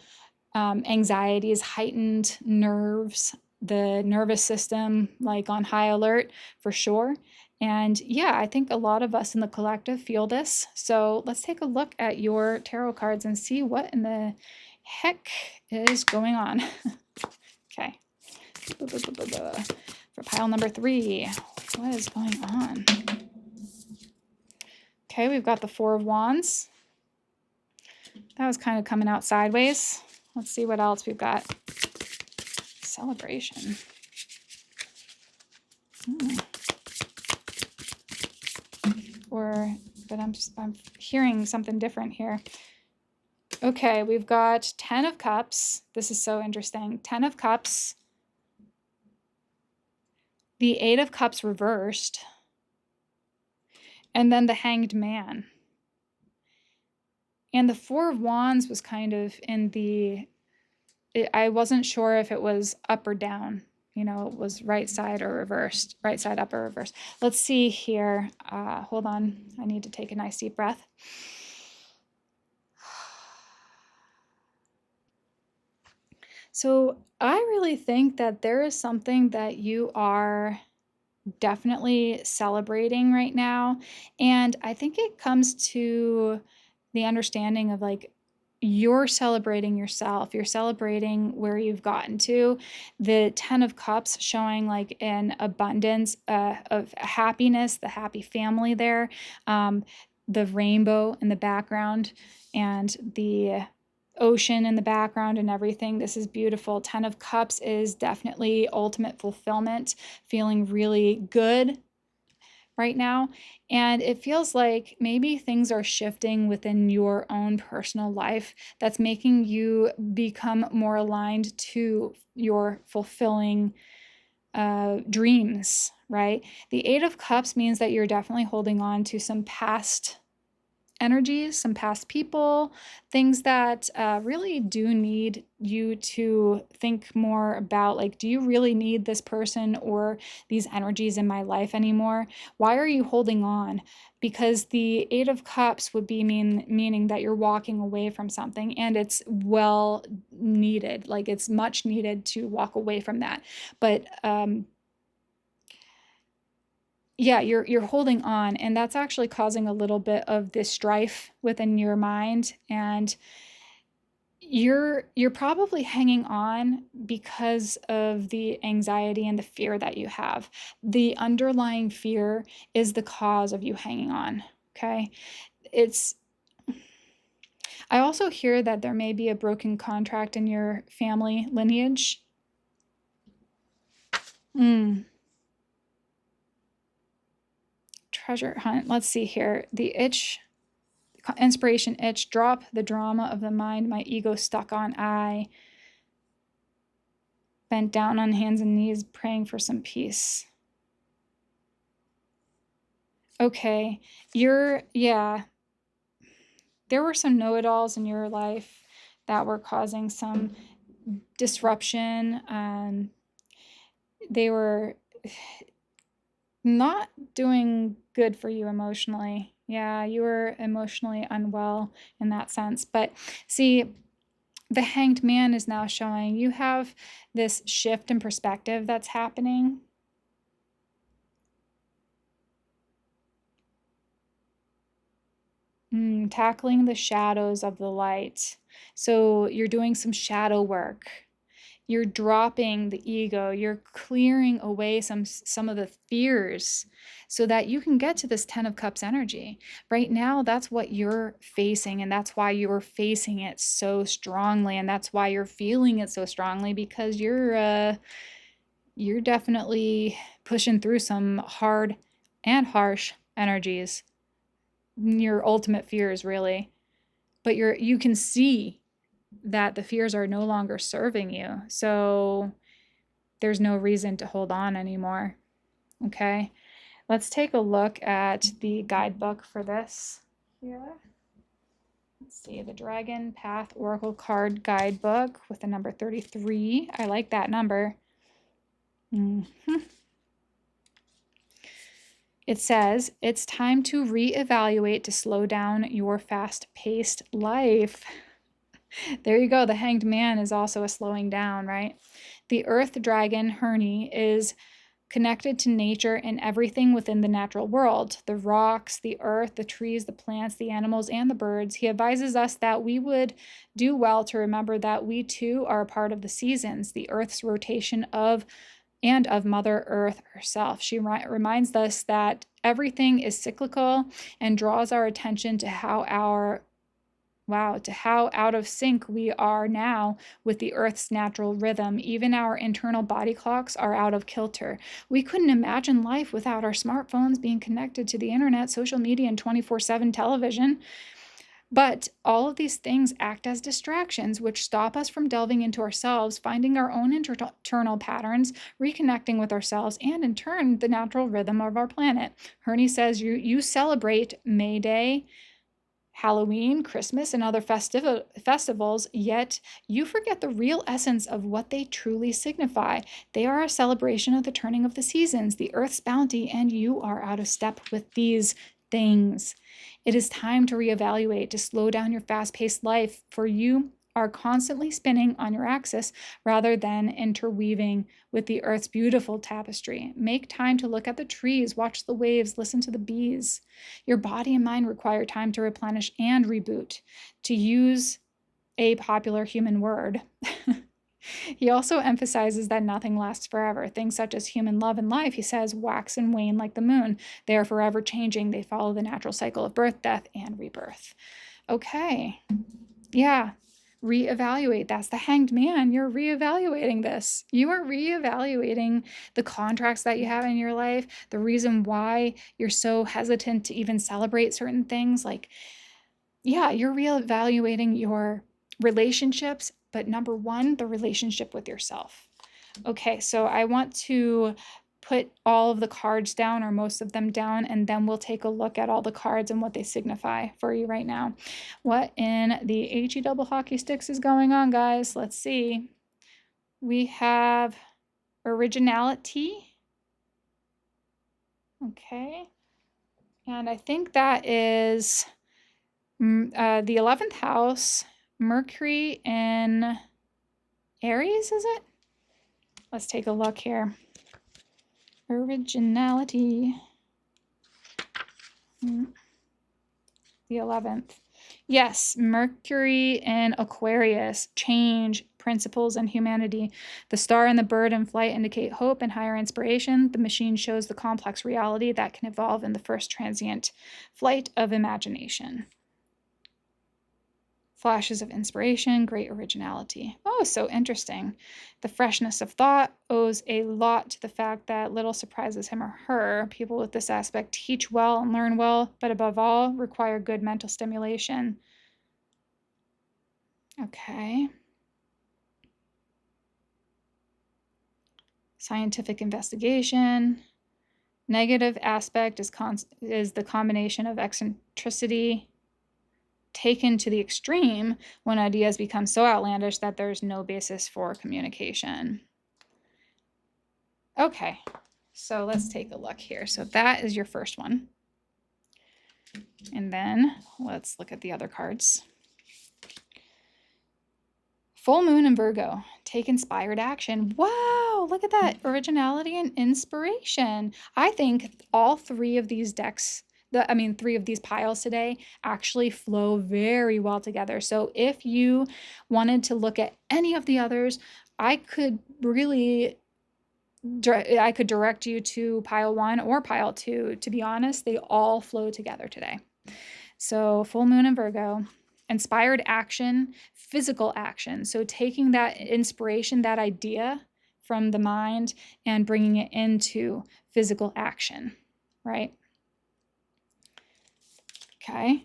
anxieties, heightened nerves, the nervous system like on high alert for sure. And yeah, I think a lot of us in the collective feel this. So let's take a look at your tarot cards and see what in the heck is going on. Okay. For pile number 3, what is going on? Okay, we've got the 4 of Wands. That was kind of coming out sideways. Let's see what else we've got. Celebration. But I'm hearing something different here. Okay, we've got 10 of Cups. This is so interesting. 10 of Cups. The 8 of Cups reversed. And then the Hanged Man. And the 4 of Wands was kind of in the... I wasn't sure if it was up or down. You know, it was right side or reversed. Right side up or reversed. Let's see here. Hold on. I need to take a nice deep breath. So I really think that there is something that you are definitely celebrating right now. And I think it comes to the understanding of like, you're celebrating yourself. You're celebrating where you've gotten to. The 10 of Cups showing like an abundance of happiness, the happy family there, the rainbow in the background, and the ocean in the background and everything. This is beautiful. 10 of Cups is definitely ultimate fulfillment, feeling really good right now. And it feels like maybe things are shifting within your own personal life that's making you become more aligned to your fulfilling dreams, right? The 8 of Cups means that you're definitely holding on to some past energies, some past people, things that really do need you to think more about, like, do you really need this person or these energies in my life anymore? Why are you holding on? Because the 8 of Cups would be meaning that you're walking away from something, and it's well needed, like it's much needed to walk away from that. But yeah, you're holding on, and that's actually causing a little bit of this strife within your mind, and you're probably hanging on because of the anxiety and the fear that you have. The underlying fear is the cause of you hanging on, okay? I also hear that there may be a broken contract in your family lineage. Treasure hunt. Let's see here. The itch, inspiration itch, drop the drama of the mind, my ego stuck on I. Bent down on hands and knees, praying for some peace. Okay, yeah. There were some know-it-alls in your life that were causing some disruption. They were not doing good for you emotionally. Yeah, you were emotionally unwell in that sense. But see, the Hanged Man is now showing you have this shift in perspective that's happening. Tackling the shadows of the light. So you're doing some shadow work. You're dropping the ego. You're clearing away some of the fears so that you can get to this 10 of Cups energy. Right now, that's what you're facing, and that's why you're facing it so strongly, and that's why you're feeling it so strongly, because you're definitely pushing through some hard and harsh energies. Your ultimate fears, really. But you can see that the fears are no longer serving you. So there's no reason to hold on anymore. Okay, let's take a look at the guidebook for this here. Let's see, the Dragon Path Oracle card guidebook with the number 33. I like that number. It says, it's time to reevaluate to slow down your fast-paced life. There you go. The Hanged Man is also a slowing down, right? The Earth Dragon, Herny, is connected to nature and everything within the natural world. The rocks, the earth, the trees, the plants, the animals, and the birds. He advises us that we would do well to remember that we too are a part of the seasons, the Earth's rotation of Mother Earth herself. She reminds us that everything is cyclical and draws our attention to how out of sync we are now with the Earth's natural rhythm. Even our internal body clocks are out of kilter. We couldn't imagine life without our smartphones being connected to the internet, social media, and 24/7 television. But all of these things act as distractions, which stop us from delving into ourselves, finding our own internal patterns, reconnecting with ourselves, and in turn, the natural rhythm of our planet. Herny says you celebrate May Day, Halloween, Christmas, and other festivals, yet you forget the real essence of what they truly signify. They are a celebration of the turning of the seasons, the Earth's bounty, and you are out of step with these things. It is time to reevaluate, to slow down your fast-paced life, for you are constantly spinning on your axis rather than interweaving with the Earth's beautiful tapestry. Make time to look at the trees, watch the waves, listen to the bees. Your body and mind require time to replenish and reboot. To use a popular human word, he also emphasizes that nothing lasts forever. Things such as human love and life, he says, wax and wane like the moon. They are forever changing. They follow the natural cycle of birth, death, and rebirth. Okay. Yeah. Reevaluate. That's the Hanged Man. You're reevaluating this. You are reevaluating the contracts that you have in your life, the reason why you're so hesitant to even celebrate certain things. Like, yeah, you're reevaluating your relationships, but number one, the relationship with yourself. Okay, so I want to put all of the cards down, or most of them down, and then we'll take a look at all the cards and what they signify for you right now. What in the HE double hockey sticks is going on, guys? Let's see. We have originality. Okay. And I think that is the 11th house, Mercury in Aries, is it? Let's take a look here. Originality. The 11th. Yes, Mercury in Aquarius, change, principles, and humanity. The star and the bird in flight indicate hope and higher inspiration. The machine shows the complex reality that can evolve in the first transient flight of imagination. Flashes of inspiration, great originality. Oh, so interesting. The freshness of thought owes a lot to the fact that little surprises him or her. People with this aspect teach well and learn well, but above all, require good mental stimulation. Okay. Scientific investigation. Negative aspect is the combination of eccentricity taken to the extreme when ideas become so outlandish that there's no basis for communication. Okay, So let's take a look here. So that is your first one. And then let's look at the other cards. Full moon in Virgo. Take inspired action. Wow, look at that. Originality and inspiration. I think all three of these decks, three of these piles today actually flow very well together. So if you wanted to look at any of the others, I could direct you to pile 1 or pile 2. To be honest, they all flow together today. So full moon in Virgo, inspired action, physical action. So taking that inspiration, that idea from the mind and bringing it into physical action, right? Okay.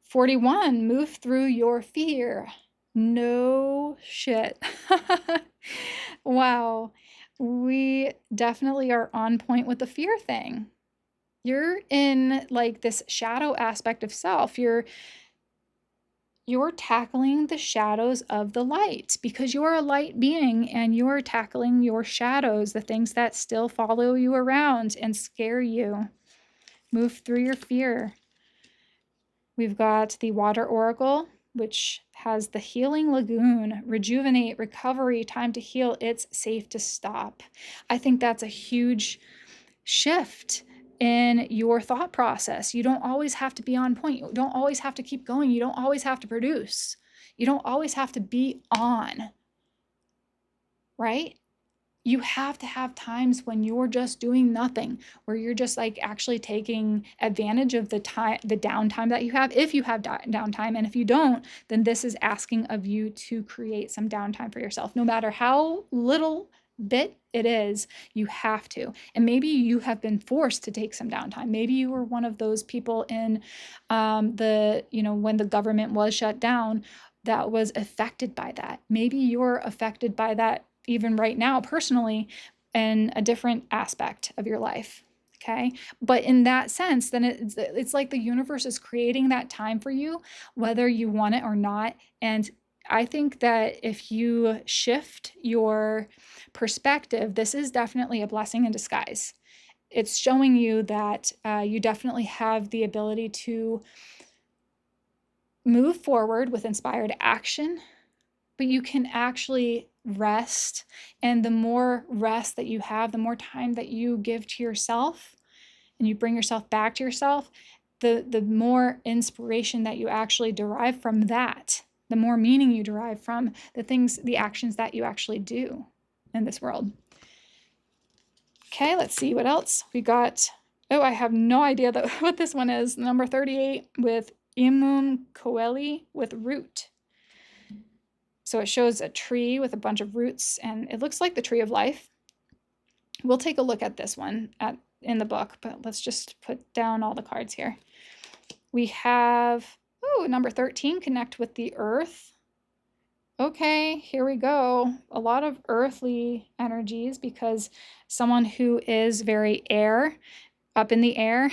41, move through your fear. No shit. Wow. We definitely are on point with the fear thing. You're in like this shadow aspect of self. You're tackling the shadows of the light because you're a light being and you're tackling your shadows, the things that still follow you around and scare you. Move through your fear. We've got the Water Oracle, which has the Healing Lagoon, rejuvenate, recovery, time to heal. It's safe to stop. I think that's a huge shift in your thought process. You don't always have to be on point. You don't always have to keep going. You don't always have to produce. You don't always have to be on, right? You have to have times when you're just doing nothing, where you're just like actually taking advantage of the downtime that you have, if you have downtime. And if you don't, then this is asking of you to create some downtime for yourself. No matter how little bit it is, you have to. And maybe you have been forced to take some downtime. Maybe you were one of those people in when the government was shut down that was affected by that. Maybe you're affected by that even right now personally in a different aspect of your life. Okay. But in that sense, then it's like the universe is creating that time for you, whether you want it or not. And I think that if you shift your perspective, this is definitely a blessing in disguise. It's showing you that you definitely have the ability to move forward with inspired action, but you can actually rest. And the more rest that you have, the more time that you give to yourself and you bring yourself back to yourself, the more inspiration that you actually derive from that, the more meaning you derive from the actions that you actually do in this world. Okay, let's see what else we got. Oh, I have no idea what this one is. Number 38 with Imum Coeli with root. So it shows a tree with a bunch of roots, and it looks like the tree of life. We'll take a look at this one in the book, but let's just put down all the cards here. We have, number 13, connect with the earth. Okay, here we go. A lot of earthly energies because someone who is very up in the air,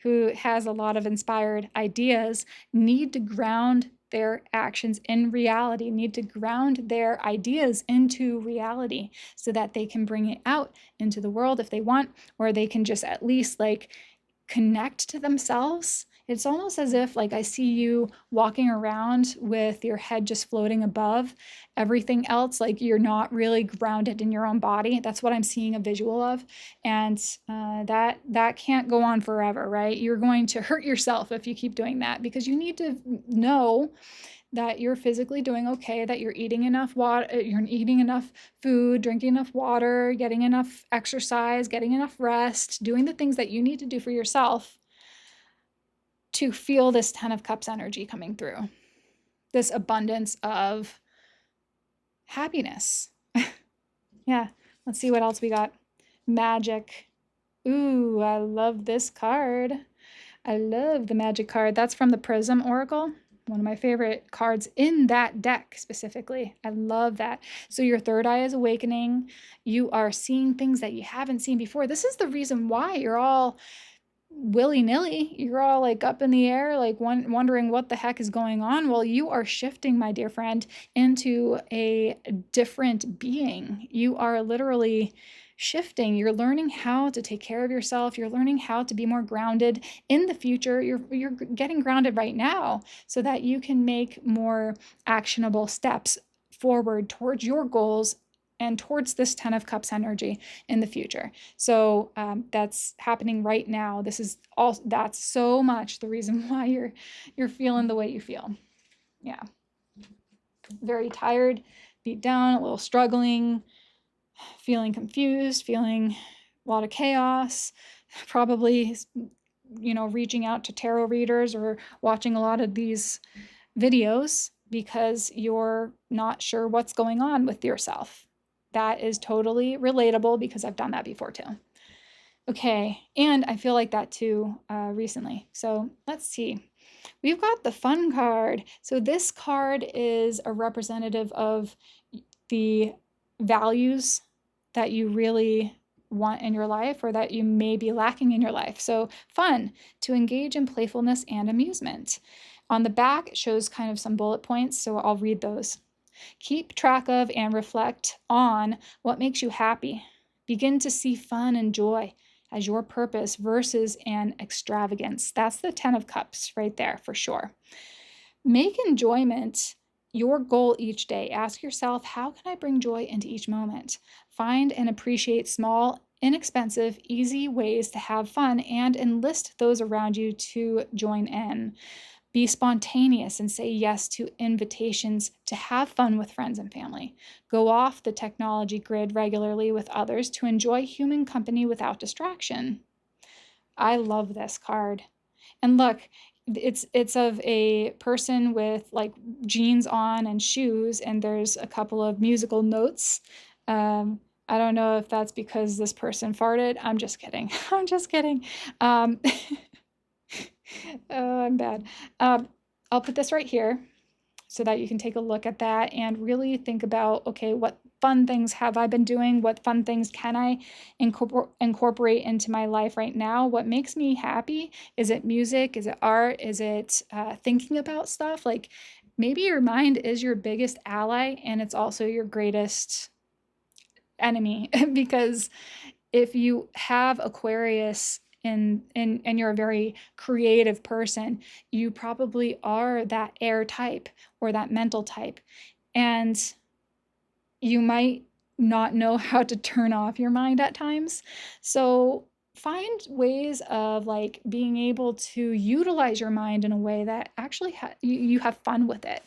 who has a lot of inspired ideas, need to ground their actions in reality, need to ground their ideas into reality so that they can bring it out into the world if they want, or they can just at least like connect to themselves. It's almost as if like I see you walking around with your head just floating above everything else, like you're not really grounded in your own body. That's what I'm seeing a visual of. And that can't go on forever, right? You're going to hurt yourself if you keep doing that, because you need to know that you're physically doing okay, that you're eating enough water, you're eating enough food, drinking enough water, getting enough exercise, getting enough rest, doing the things that you need to do for yourself to feel this 10 of Cups energy coming through, this abundance of happiness. Yeah, let's see what else we got. Magic. Ooh, I love this card. I love the magic card. That's from the Prism Oracle, one of my favorite cards in that deck specifically. I love that. So your third eye is awakening. You are seeing things that you haven't seen before. This is the reason why you're all willy-nilly. You're all like up in the air, like wondering what the heck is going on. Well, you are shifting, my dear friend, into a different being. You are literally shifting. You're learning how to take care of yourself. You're learning how to be more grounded in the future. You're getting grounded right now so that you can make more actionable steps forward towards your goals and towards this 10 of Cups energy in the future. So that's happening right now. This is all, that's so much the reason why you're feeling the way you feel. Yeah. Very tired, beat down, a little struggling, feeling confused, feeling a lot of chaos, probably, reaching out to tarot readers or watching a lot of these videos because you're not sure what's going on with yourself. That is totally relatable because I've done that before too. Okay, and I feel like that too recently. So let's see. We've got the fun card. So this card is a representative of the values that you really want in your life or that you may be lacking in your life. So fun, to engage in playfulness and amusement. On the back, it shows kind of some bullet points, so I'll read those. Keep track of and reflect on what makes you happy. Begin to see fun and joy as your purpose versus an extravagance. That's the 10 of Cups right there for sure. Make enjoyment your goal each day. Ask yourself, how can I bring joy into each moment? Find and appreciate small, inexpensive, easy ways to have fun and enlist those around you to join in. Be spontaneous and say yes to invitations to have fun with friends and family. Go off the technology grid regularly with others to enjoy human company without distraction. I love this card. And look, it's of a person with like jeans on and shoes, and there's a couple of musical notes. I don't know if that's because this person farted. I'm just kidding. I'm just kidding. Oh, I'm bad. I'll put this right here so that you can take a look at that and really think about, okay, what fun things have I been doing? What fun things can I incorporate into my life right now? What makes me happy? Is it music? Is it art? Is it thinking about stuff? Like maybe your mind is your biggest ally and it's also your greatest enemy because if you have Aquarius and you're a very creative person, you probably are that air type or that mental type. And you might not know how to turn off your mind at times. So find ways of like being able to utilize your mind in a way that actually you have fun with it.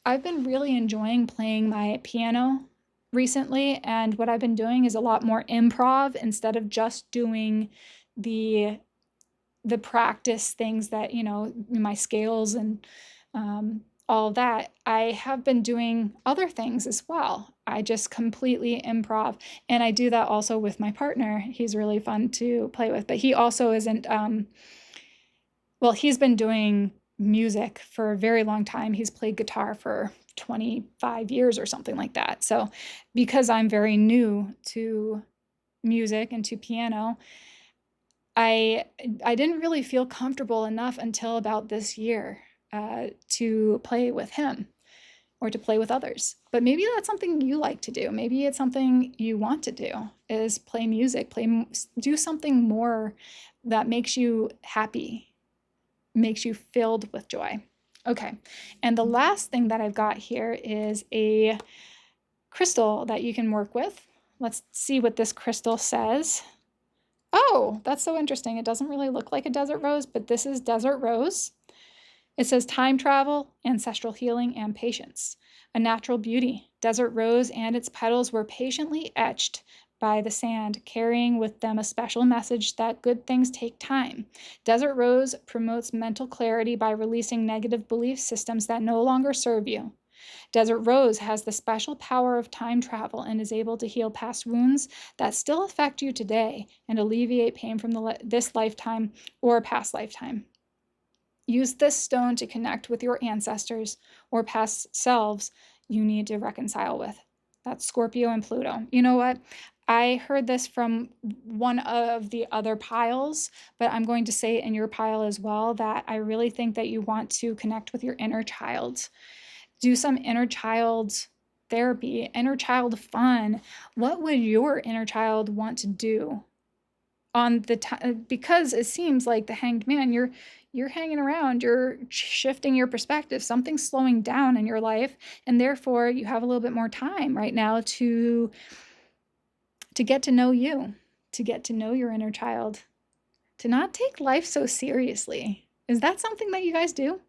I've been really enjoying playing my piano recently, and what I've been doing is a lot more improv instead of just doing the practice things that my scales and all of that. I have been doing other things as well. I just completely improv, and I do that also with my partner. He's really fun to play with, but he also isn't well, he's been doing music for a very long time. He's played guitar for 25 years or something like that. So because I'm very new to music and to piano, I didn't really feel comfortable enough until about this year to play with him or to play with others. But maybe that's something you like to do. Maybe it's something you want to do is play music, do something more that makes you happy, makes you filled with joy. Okay, and the last thing that I've got here is a crystal that you can work with. Let's see what this crystal says. Oh, that's so interesting. It doesn't really look like a desert rose, but this is desert rose. It says time travel, ancestral healing, and patience. A natural beauty. Desert rose and its petals were patiently etched by the sand, carrying with them a special message that good things take time. Desert rose promotes mental clarity by releasing negative belief systems that no longer serve you. Desert rose has the special power of time travel and is able to heal past wounds that still affect you today and alleviate pain from this lifetime or past lifetime. Use this stone to connect with your ancestors or past selves you need to reconcile with. That's Scorpio and Pluto. You know what? I heard this from one of the other piles, but I'm going to say it in your pile as well, that I really think that you want to connect with your inner child. Do some inner child therapy, inner child fun. What would your inner child want to do on the time? Because it seems like the Hanged Man, you're hanging around, you're shifting your perspective, something's slowing down in your life, and therefore you have a little bit more time right now to get to know you, to get to know your inner child, to not take life so seriously. Is that something that you guys do?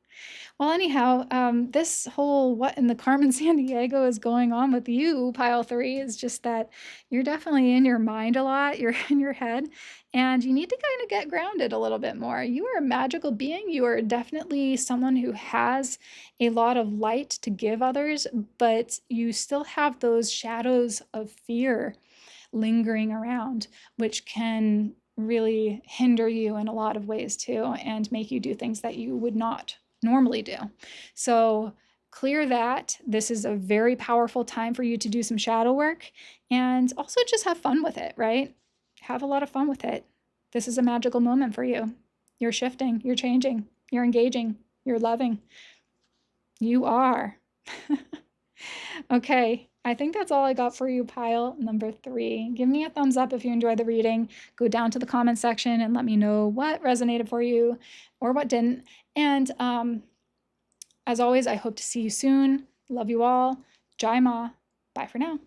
Well, anyhow, this whole what in the Carmen Sandiego is going on with you, pile 3, is just that you're definitely in your mind a lot, you're in your head, and you need to kind of get grounded a little bit more. You are a magical being. You are definitely someone who has a lot of light to give others, but you still have those shadows of fear lingering around, which can really hinder you in a lot of ways too, and make you do things that you would not normally do. So clear that. This is a very powerful time for you to do some shadow work, and also just have fun with it, right? Have a lot of fun with it. This is a magical moment for you. You're shifting, you're changing, you're engaging, you're loving. You are. Okay, I think that's all I got for you, pile number 3. Give me a thumbs up if you enjoyed the reading. Go down to the comment section and let me know what resonated for you or what didn't. And as always, I hope to see you soon. Love you all. Jai Ma. Bye for now.